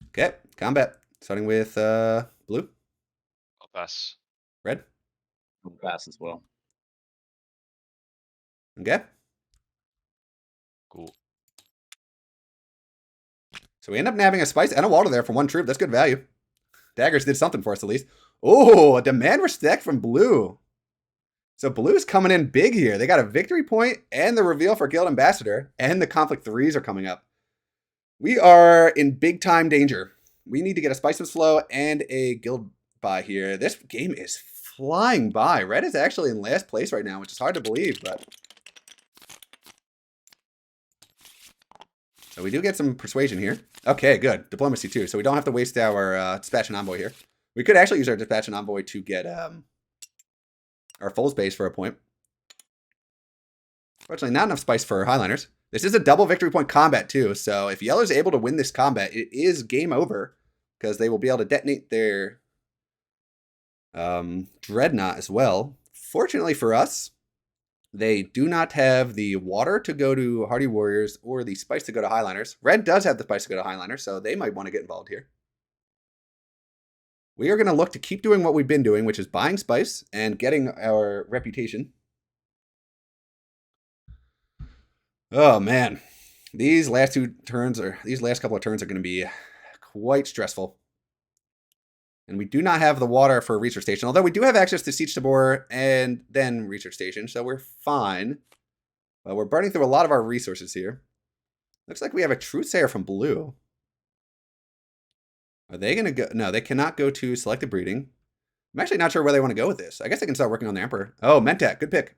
Okay, combat. Starting with blue. I'll pass. Red. I'll pass as well. Okay. Cool. So we end up nabbing a spice and a water there for 1 troop. That's good value. Daggers did something for us at least. Oh, a demand respect from blue. So blue's coming in big here. They got a victory point and the reveal for Guild Ambassador, and the conflict 3s are coming up. We are in big time danger. We need to get a Spice Must Flow and a guild buy here. This game is flying by. Red is actually in last place right now, which is hard to believe, but. So we do get some persuasion here. Okay, good. Diplomacy too. So we don't have to waste our dispatch and envoy here. We could actually use our dispatch and envoy to get our full space for a point. Fortunately, not enough spice for Highliners. This is a double victory point combat too, so if yellow's able to win this combat, it is game over because they will be able to detonate their dreadnought as well. Fortunately for us, they do not have the water to go to Hardy Warriors or the spice to go to Highliners. Red does have the spice to go to Highliners, so they might want to get involved here. We are going to look to keep doing what we've been doing, which is buying spice and getting our reputation. Oh man, these last couple of turns are going to be quite stressful. And we do not have the water for a research station, although we do have access to Siege Tabor and then research station, so we're fine. But we're burning through a lot of our resources here. Looks like we have a Truthsayer from blue. Are they going to go? No, they cannot go to selective breeding. I'm actually not sure where they want to go with this. I guess they can start working on the Emperor. Oh, Mentat, good pick.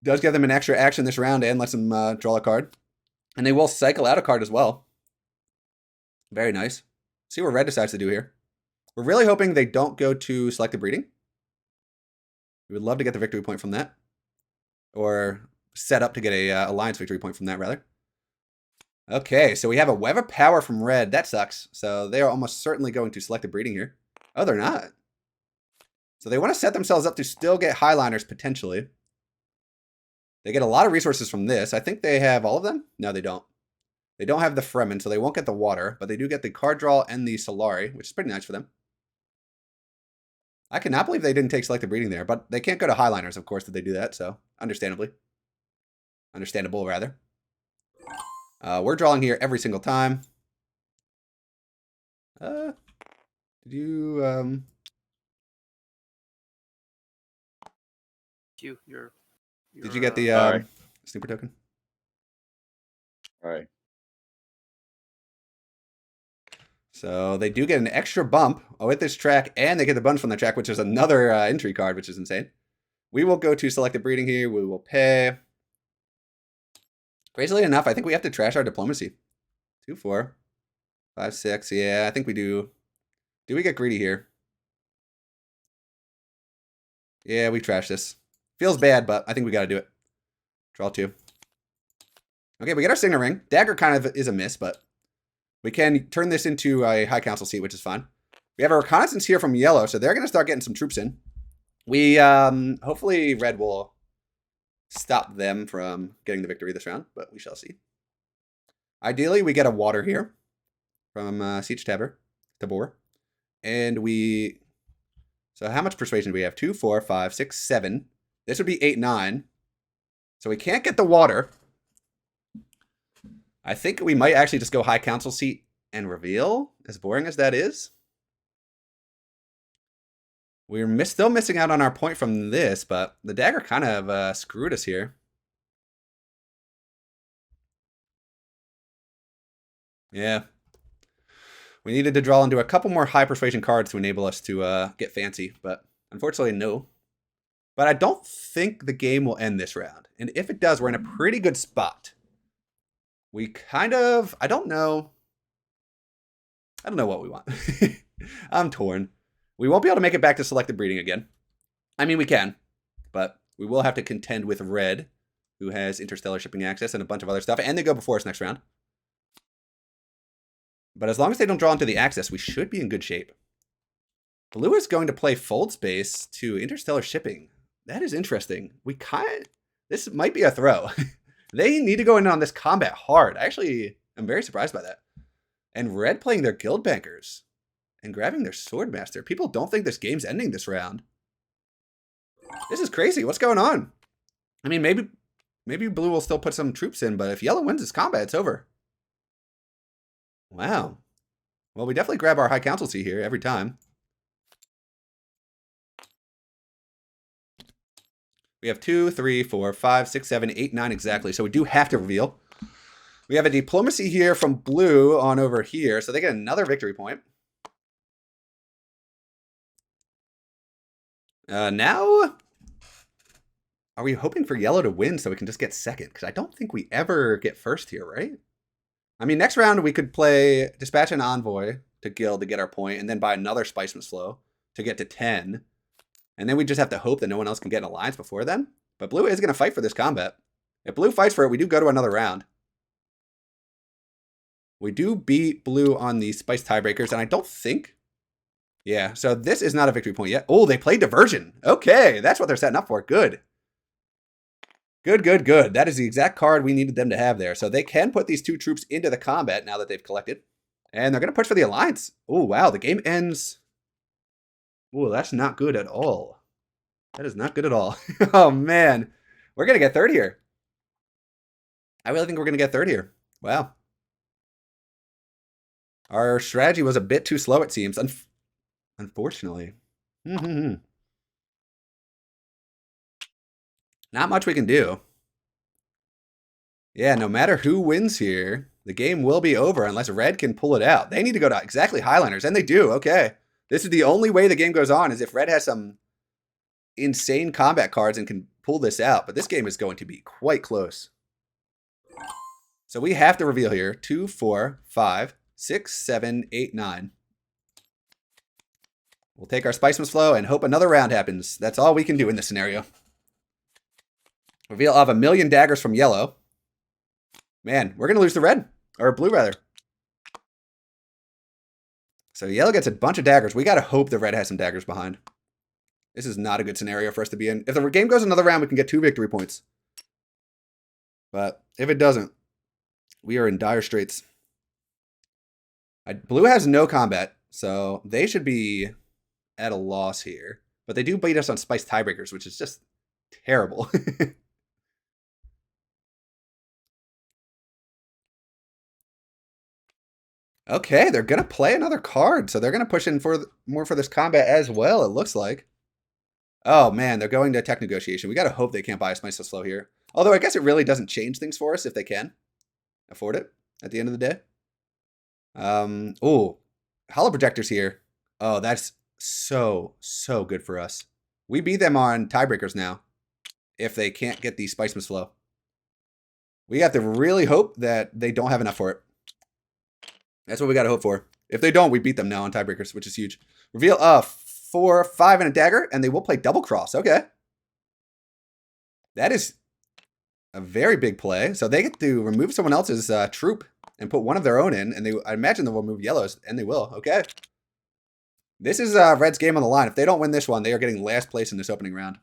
Does give them an extra action this round and lets them draw a card. And they will cycle out a card as well. Very nice. See what red decides to do here. We're really hoping they don't go to selective breeding. We would love to get the victory point from that. Or set up to get a alliance victory point from that, rather. Okay, so we have a web of power from red. That sucks. So they are almost certainly going to selective breeding here. Oh, they're not. So they want to set themselves up to still get highliners, potentially. They get a lot of resources from this. I think they have all of them. No, they don't. They don't have the Fremen, so they won't get the water. But they do get the card draw and the Solari, which is pretty nice for them. I cannot believe they didn't take selective breeding there. But they can't go to highliners, of course, did they do that. So, understandably. Understandable, rather. We're drawing here every single time. Did you... You're Did you get the Alright. snooper token? All right. So they do get an extra bump with this track, and they get the bunch from the track, which is another entry card, which is insane. We will go to selective breeding here. We will pay. Crazily enough, I think we have to trash our diplomacy. 2, 4, 5, 6. Yeah, I think we do. Do we get greedy here? Yeah, we trash this. Feels bad, but I think we got to do it. Draw 2. Okay, we get our signet ring. Dagger kind of is a miss, but we can turn this into a high council seat, which is fine. We have a reconnaissance here from yellow, so they're going to start getting some troops in. We, hopefully red will stop them from getting the victory this round, but we shall see. Ideally, we get a water here from Siege Tabor. And we... So how much persuasion do we have? 2, 4, 5, 6, 7. This would be 8, 9. So we can't get the water. I think we might actually just go high council seat and reveal, as boring as that is. We're still missing out on our point from this, but the dagger kind of screwed us here. Yeah. We needed to draw into a couple more high persuasion cards to enable us to get fancy, but unfortunately, no. But I don't think the game will end this round. And if it does, we're in a pretty good spot. We kind of... I don't know what we want. I'm torn. We won't be able to make it back to selective breeding again. I mean, we can. But we will have to contend with red, who has interstellar shipping access and a bunch of other stuff. And they go before us next round. But as long as they don't draw into the access, we should be in good shape. Blue is going to play fold space to interstellar shipping. That is interesting. This might be a throw. They need to go in on this combat hard. Actually, I'm very surprised by that. And red playing their guild bankers and grabbing their swordmaster. People don't think this game's ending this round. This is crazy. What's going on? I mean, maybe blue will still put some troops in, but if yellow wins this combat, it's over. Wow. Well, we definitely grab our high council seat here every time. We have 2, 3, 4, 5, 6, 7, 8, 9 exactly. So we do have to reveal. We have a diplomacy here from blue on over here. So they get another victory point. Now, are we hoping for yellow to win so we can just get second? Because I don't think we ever get first here, right? I mean, next round we could play dispatch an envoy to guild to get our point, and then buy another Spiceman's Flow to get to 10. And then we just have to hope that no one else can get an alliance before then. But blue is going to fight for this combat. If blue fights for it, we do go to another round. We do beat blue on the spice tiebreakers, and I don't think... Yeah, so this is not a victory point yet. Oh, they played diversion. Okay, that's what they're setting up for. Good. Good, good, good. That is the exact card we needed them to have there. So they can put these 2 troops into the combat now that they've collected. And they're going to push for the alliance. Oh, wow, the game ends... Oh, that's not good at all. That is not good at all. Oh, man. We're going to get third here. I really think we're going to get third here. Wow. Our strategy was a bit too slow, it seems. Unfortunately. Not much we can do. Yeah, no matter who wins here, the game will be over unless red can pull it out. They need to go to exactly highliners, and they do. Okay. This is the only way the game goes on, is if red has some insane combat cards and can pull this out. But this game is going to be quite close. So we have to reveal here. 2, 4, 5, 6, 7, 8, 9. We'll take our Spicemas Flow and hope another round happens. That's all we can do in this scenario. Reveal of 1,000,000 daggers from yellow. Man, we're going to lose the red. Or blue, rather. So yellow gets a bunch of daggers. We got to hope the red has some daggers behind. This is not a good scenario for us to be in. If the game goes another round, we can get 2 victory points. But if it doesn't, we are in dire straits. Blue has no combat, so they should be at a loss here. But they do beat us on Spice Tiebreakers, which is just terrible. Okay, they're going to play another card, so they're going to push in for more for this combat as well, it looks like. Oh, man, they're going to tech negotiation. We got to hope they can't buy a Spiceless Flow here. Although I guess it really doesn't change things for us if they can afford it at the end of the day. Oh, Hollow Projectors here. Oh, that's so good for us. We beat them on Tiebreakers now if they can't get the Spiceless Flow. We have to really hope that they don't have enough for it. That's what we got to hope for. If they don't, we beat them now on Tiebreakers, which is huge. Reveal 4, 5, and a dagger, and they will play Double Cross. Okay. That is a very big play. So they get to remove someone else's troop and put one of their own in, and I imagine they will move yellows, and they will. Okay. This is Red's game on the line. If they don't win this one, they are getting last place in this opening round.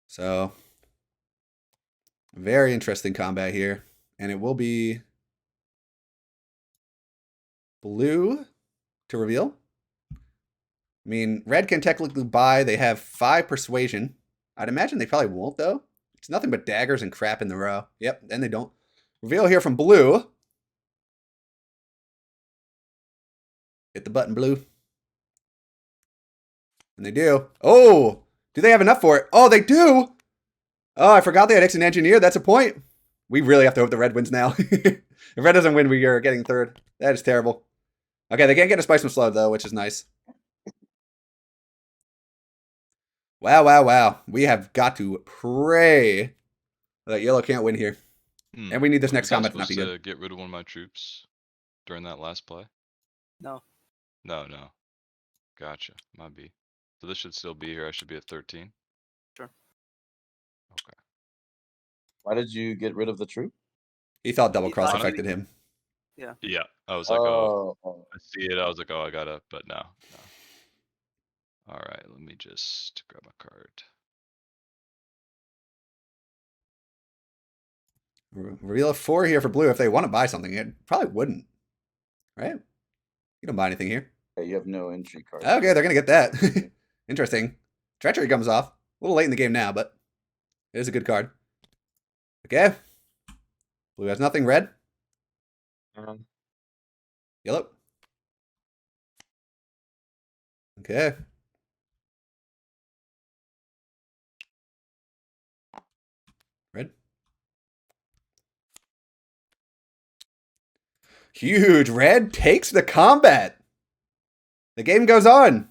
So, very interesting combat here. And it will be blue to reveal. I mean, red can technically buy. They have 5 persuasion. I'd imagine they probably won't, though. It's nothing but daggers and crap in the row. Yep, and they don't. Reveal here from blue. Hit the button, blue. And they do. Oh! Do they have enough for it? Oh, they do! Oh, I forgot they had Exit Engineer. That's a point. We really have to hope the red wins now. If red doesn't win, we are getting third. That is terrible. Okay, they can't get a Spiceman Slow, though, which is nice. Wow, wow, wow. We have got to pray that yellow can't win here. And we need this next Was I combat to not be supposed good. to get rid of one of my troops during that last play? No. No. Gotcha. Might be. So this should still be here. I should be at 13. Sure. Okay. Why did you get rid of the troop? He thought double He cross thought- affected him. Yeah. Yeah. I was like, oh, Oh, I see it. I was like, oh, I gotta, but no. All right. Let me just grab my card. Reveal a 4 here for blue. If they want to buy something, it probably wouldn't. Right? You don't buy anything here. yeah, you have no entry card. Okay, they're going to get that. Interesting. Treachery comes off. A little late in the game now, but it is a good card. Okay. Blue has nothing. Red. Yellow. Okay. Red. Huge. Red takes the combat. The game goes on.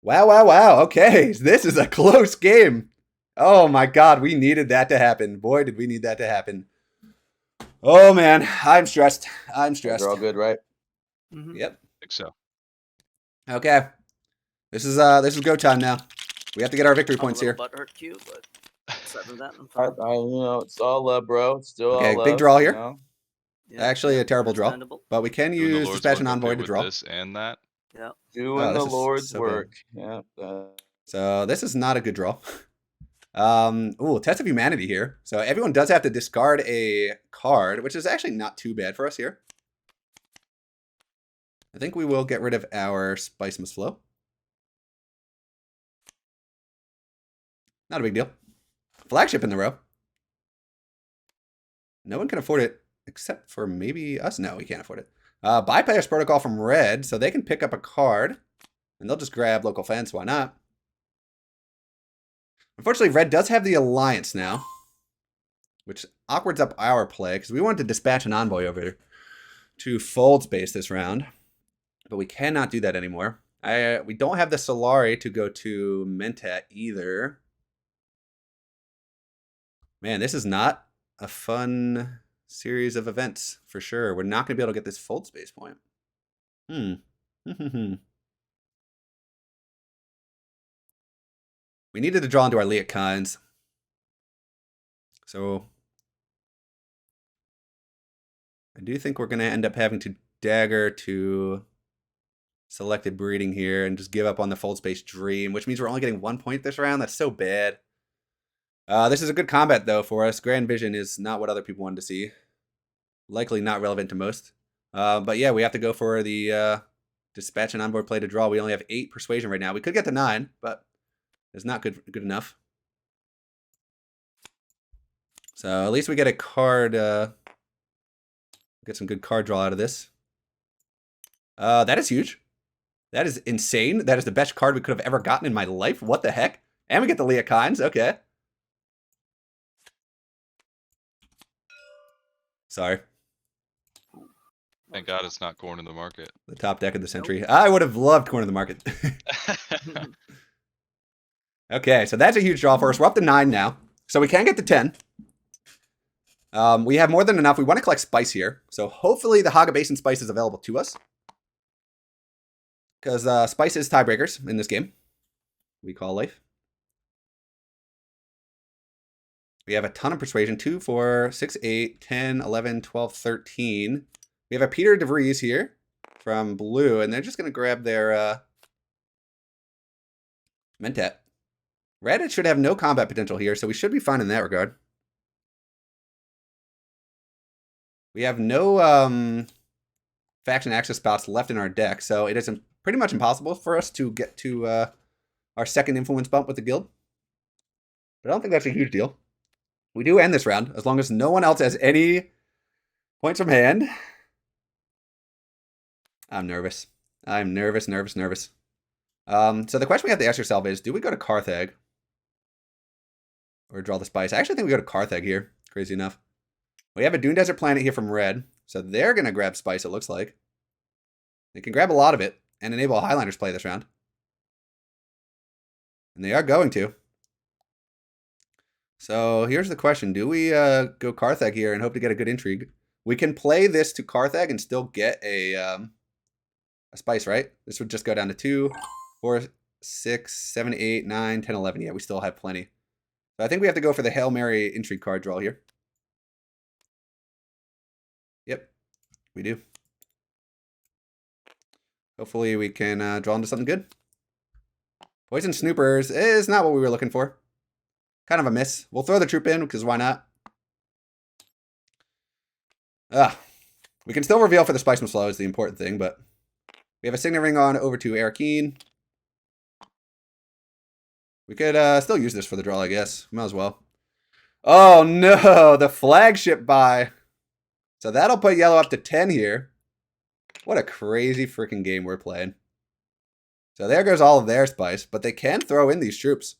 Wow, wow, wow. Okay, this is a close game. Oh my god, we needed that to happen. Boy, did we need that to happen. Oh man, I'm stressed. I'm stressed. They're all good, right? Mm-hmm. Yep. I think so. Okay. This is go time now. We have to get our victory points here. Butt hurt Q, but aside from that, I'm I, fine. it's all love, bro. It's still Okay, all big love, draw you here. know? Yeah, Actually, a terrible draw. understandable. But we can Doing the use Lord's Dispatch and work, Envoy okay to with draw. this and that. Yeah. Doing this the is Lord's so bad. work. Yeah. So this is not a good draw. Ooh, Test of Humanity here. So everyone does have to discard a card, which is actually not too bad for us here. I think we will get rid of our Spicemas Flow. Not a big deal. Flagship in the row. No one can afford it except for maybe us. No, we can't afford it. Bypass Protocol from red, so they can pick up a card. And they'll just grab Local Fence. Why not? Unfortunately, red does have the Alliance now. Which awkwards up our play, because we wanted to dispatch an envoy over to Fold Space this round. But we cannot do that anymore. We don't have the Solari to go to Mentat either. Man, this is not a fun series of events for sure. We're not going to be able to get this fold space point. We needed to draw into our Liat Khans. So I do think we're going to end up having to dagger to selected breeding here and just give up on the fold space dream, which means we're only getting 1 point this round. That's so bad. This is a good combat, though, for us. Grand Vision is not what other people wanted to see. Likely not relevant to most. But yeah, we have to go for the dispatch and onboard play to draw. We only have 8 persuasion right now. We could get to 9, but it's not good enough. So at least we get a card, get some good card draw out of this. That is huge. That is insane. That is the best card we could have ever gotten in my life. What the heck? And we get the Liat Khans. Okay. Sorry. Thank God it's not corn in the market. The top deck of the century. I would have loved Corner of the Market. Okay, so that's a huge draw for us. We're up to 9 now. So we can get to 10. We have more than enough. We want to collect spice here. So hopefully the Haga Basin spice is available to us. Because spice is tiebreakers in this game. We call life. We have a ton of persuasion. 2, 4, 6, 8, 10, 11, 12, 13. We have a Peter DeVries here from blue. And they're just going to grab their Mentat. Red should have no combat potential here. So we should be fine in that regard. We have no faction access spots left in our deck. So it is pretty much impossible for us to get to our second influence bump with the guild. But I don't think that's a huge deal. We do end this round, as long as no one else has any points from hand. I'm nervous. I'm nervous. So the question we have to ask yourself is, do we go to Carthag? Or draw the spice? I actually think we go to Carthag here, crazy enough. We have a Dune Desert Planet here from red, so they're going to grab spice, it looks like. They can grab a lot of it and enable a Highlanders play this round. And they are going to. So here's the question. Do we go Carthag here and hope to get a good intrigue? We can play this to Carthag and still get a spice, right? This would just go down to 2, 4, 6, 7, 8, 9, 10, 11. Yeah, we still have plenty. So I think we have to go for the Hail Mary intrigue card draw here. Yep, we do. Hopefully we can draw into something good. Poison Snoopers is not what we were looking for. Kind of a miss. We'll throw the troop in, because why not? We can still reveal for the Spiceman Slow is the important thing, but we have a Signet Ring on over to Arakeen. We could still use this for the draw, I guess. Might as well. Oh no, the flagship buy. So that'll put yellow up to 10 here. What a crazy freaking game we're playing. So there goes all of their spice, but they can throw in these troops.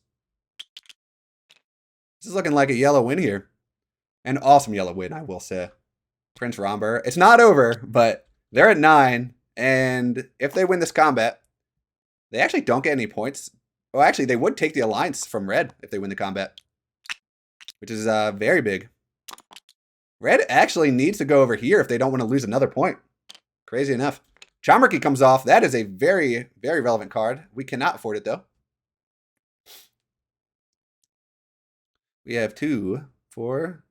This is looking like a yellow win here. An awesome yellow win, I will say. Prince Romber. It's not over, but they're at 9. And if they win this combat, they actually don't get any points. Oh, actually, they would take the alliance from red if they win the combat. Which is very big. Red actually needs to go over here if they don't want to lose another point. Crazy enough. Chamarchy comes off. That is a very, very relevant card. We cannot afford it, though. We have 2, 4,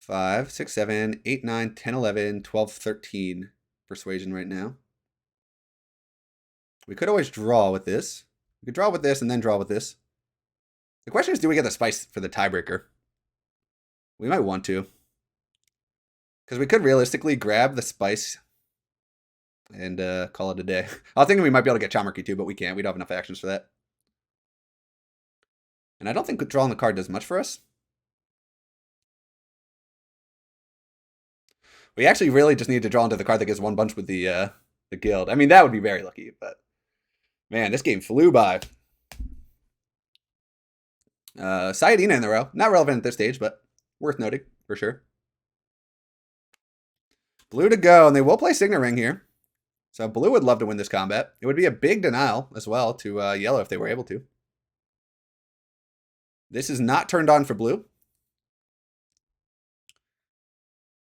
5, 6, 7, 8, 9, 10, 11, 12, 13 persuasion right now. We could always draw with this. We could draw with this and then draw with this. The question is, do we get the spice for the tiebreaker? We might want to. Because we could realistically grab the spice and call it a day. I was thinking we might be able to get Chamarchy too, but we can't. We don't have enough actions for that. And I don't think drawing the card does much for us. We actually really just need to draw into the card that gives 1 bunch with the guild. I mean, that would be very lucky, but man, this game flew by. Sayadina in the row. Not relevant at this stage, but worth noting for sure. Blue to go, and they will play Signet Ring here. So blue would love to win this combat. It would be a big denial as well to yellow if they were able to. This is not turned on for blue.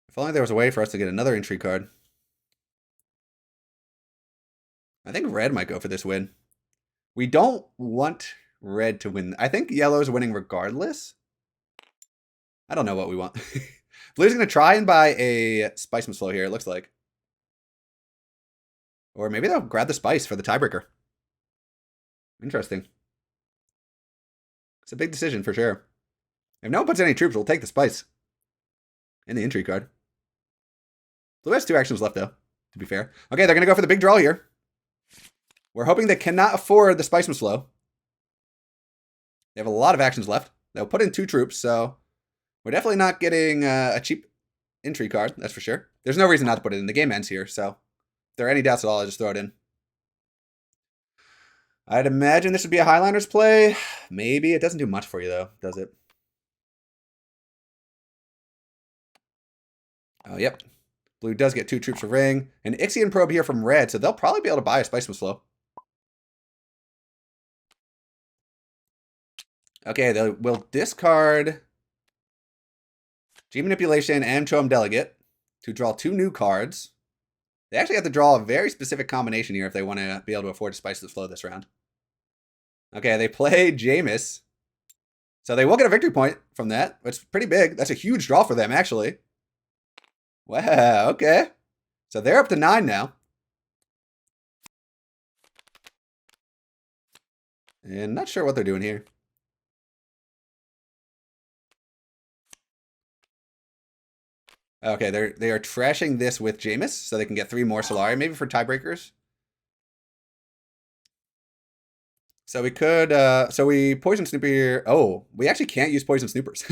If only there was a way for us to get another intrigue card. I think red might go for this win. We don't want red to win. I think yellow's winning regardless. I don't know what we want. Blue's going to try and buy a Spiceman's Flow here, it looks like. Or maybe they'll grab the spice for the tiebreaker. Interesting. It's a big decision for sure. If no one puts any troops, we'll take the spice. And the intrigue card. Blue has 2 actions left, though, to be fair. Okay, they're going to go for the big draw here. We're hoping they cannot afford the Spiceman's Flow. They have a lot of actions left. They'll put in 2 troops, so we're definitely not getting a cheap intrigue card, that's for sure. There's no reason not to put it in. The game ends here, so if there are any doubts at all, I'll just throw it in. I'd imagine this would be a Highlinder's play. Maybe. It doesn't do much for you, though, does it? Oh, yep. Blue does get 2 troops for ring. An Ixion Probe here from red, so they'll probably be able to buy a Spiceman's Flow. Okay, they will discard G Manipulation and Choem Delegate to draw 2 new cards. They actually have to draw a very specific combination here if they want to be able to afford to spice the flow this round. Okay, they play Jameis. So they will get a victory point from that, which is pretty big. That's a huge draw for them, actually. Wow, okay. So they're up to 9 now. And not sure what they're doing here. Okay, they are trashing this with Jameis, so they can get 3 more Solari, maybe for tiebreakers. So we could, so we Poison Snooper here. Oh, we actually can't use Poison Snoopers.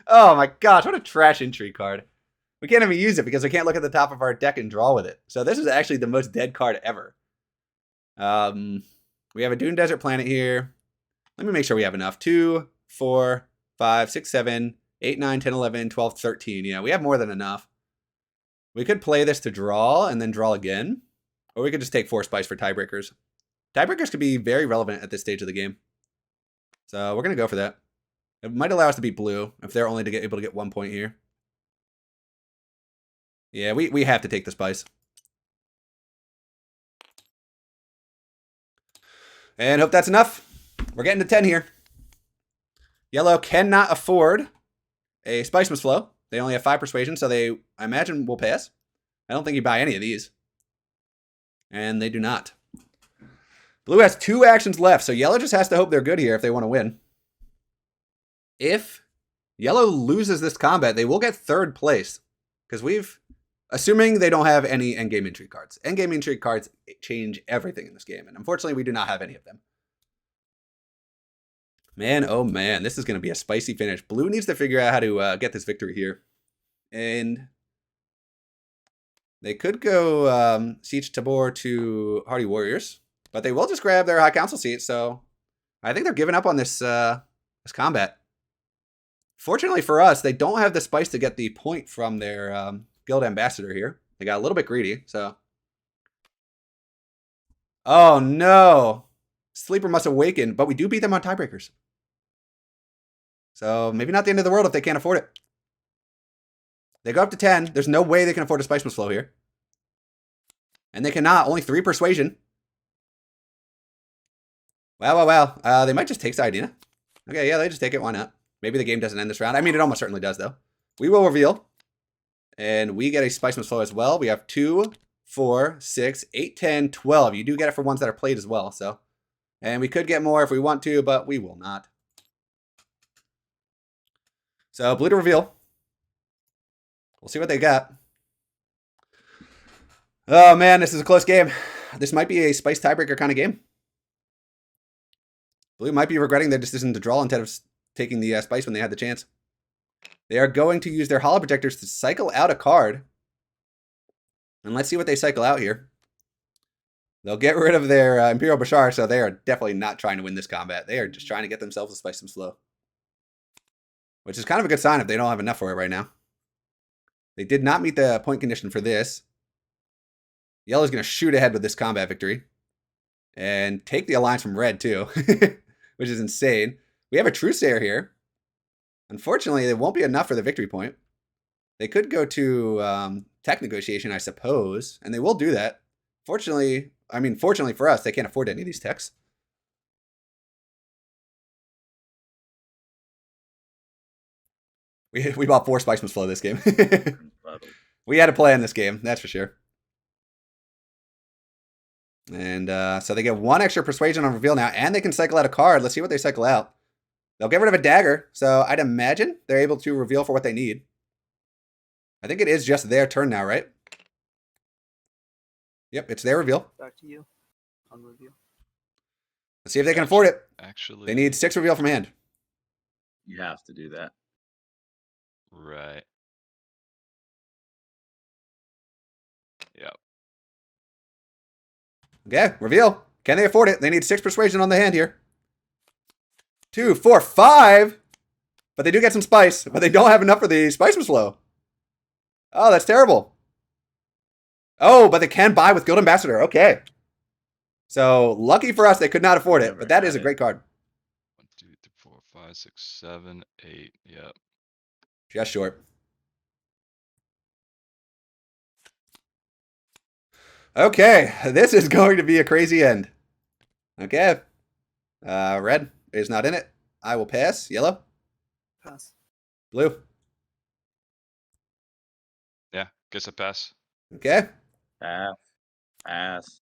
Oh my gosh, what a trash intrigue card. We can't even use it because we can't look at the top of our deck and draw with it. So this is actually the most dead card ever. We have a Dune Desert Planet here. Let me make sure we have enough. 2, 4, 5, 6, 7, 8, 9, 10, 11, 12, 13. Yeah, we have more than enough. We could play this to draw and then draw again. Or we could just take 4 spice for tiebreakers. Tiebreakers could be very relevant at this stage of the game. So we're going to go for that. It might allow us to beat blue if they're only able to get 1 point here. Yeah, we have to take the spice. And hope that's enough. We're getting to 10 here. Yellow cannot afford a Spiceman's Flow. They only have 5 persuasion, so they, I imagine, will pass. I don't think you buy any of these. And they do not. Blue has 2 actions left, so yellow just has to hope they're good here if they want to win. If yellow loses this combat, they will get 3rd place. Because we've, assuming they don't have any endgame intrigue cards. Endgame intrigue cards change everything in this game, and unfortunately we do not have any of them. Man, oh man, this is going to be a spicy finish. Blue needs to figure out how to get this victory here. And they could go Siege Tabor to Hardy Warriors, but they will just grab their High Council seat, so I think they're giving up on this, this combat. Fortunately for us, they don't have the spice to get the point from their Guild Ambassador here. They got a little bit greedy, so. Oh no! Sleeper must awaken, but we do beat them on tiebreakers. So maybe not the end of the world if they can't afford it. They go up to 10. There's no way they can afford a Spiceman's Flow here. And they cannot. Only 3 persuasion. Wow. They might just take Saiyadina. Okay, yeah, they just take it. Why not? Maybe the game doesn't end this round. I mean, it almost certainly does, though. We will reveal. And we get a Spiceman's Flow as well. We have 2, 4, 6, 8, 10, 12. You do get it for ones that are played as well, so. And we could get more if we want to, but we will not. So, blue to reveal. We'll see what they got. Oh, man, this is a close game. This might be a spice tiebreaker kind of game. Blue might be regretting their decision to draw instead of taking the spice when they had the chance. They are going to use their Hollow Projectors to cycle out a card. And let's see what they cycle out here. They'll get rid of their Imperial Bashar, so they are definitely not trying to win this combat. They are just trying to get themselves a Spiceman's Flow. Which is kind of a good sign if they don't have enough for it right now. They did not meet the point condition for this. Yellow's going to shoot ahead with this combat victory. And take the alliance from red, too. Which is insane. We have a Truesayer here. Unfortunately, it won't be enough for the victory point. They could go to tech negotiation, I suppose, and they will do that. Fortunately for us, they can't afford any of these techs. We bought 4 Spice Must Flow this game. We had a play in this game, that's for sure. And so they get 1 extra persuasion on reveal now, and they can cycle out a card. Let's see what they cycle out. They'll get rid of a dagger, so I'd imagine they're able to reveal for what they need. I think it is just their turn now, right? Yep, it's their reveal. Back to you on review. Let's see if they can afford it. Actually, They need 6 reveal from hand. You have to do that. right. Yep. Okay, reveal. Can they afford it? They need 6 persuasion on the hand here. 2, 4, 5. But they do get some spice, but they don't have enough for the Spice Must Flow. Oh, that's terrible. Oh, but they can buy with Guild Ambassador. Okay. So lucky for us, they could not afford it, but that is a great card. 1, 2, 3, 4, 5, 6, 7, 8. Yep. Just short. Okay, this is going to be a crazy end. Okay. Red is not in it. I will pass. Yellow. Pass. Blue. Yeah. Guess I pass. Okay. Pass.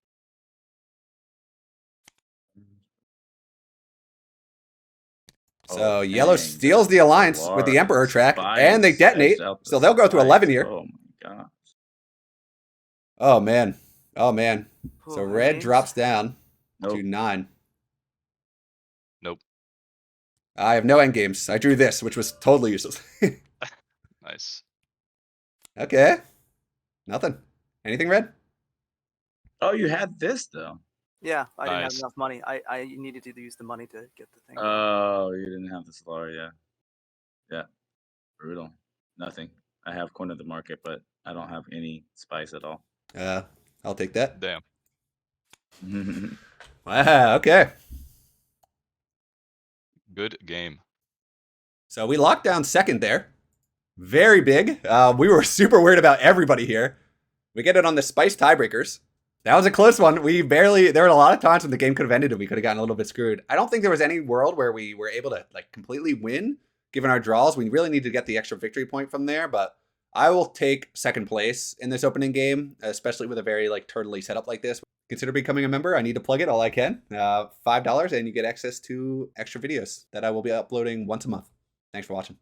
So Oh, yellow dang, steals the that's alliance with the large. Emperor track, and they Spice detonate. edged out the So they'll go to spice. 11 here. Oh my god. Oh man. Oh man. So Cool, red names. drops down Nope. to 9. Nope. I have no end games. I drew this, which was totally useless. Nice. Okay. Nothing. Anything red? Oh, you had this though. Yeah, I didn't have Nice. enough money. I needed to use the money to get the thing. Oh, you didn't have the Solar, yeah. Yeah. Brutal. Nothing. I have Corner of the Market, but I don't have any spice at all. I'll take that. Damn. Wow, okay. Good game. So we locked down second there. Very big. We were super worried about everybody here. We get it on the spice tiebreakers. That was a close one. There were a lot of times when the game could have ended and we could have gotten a little bit screwed. I don't think there was any world where we were able to like completely win given our draws. We really need to get the extra victory point from there, but I will take second place in this opening game, especially with a very like turtley setup like this. Consider becoming a member. I need to plug it all I can. $5 and you get access to extra videos that I will be uploading once a month. Thanks for watching.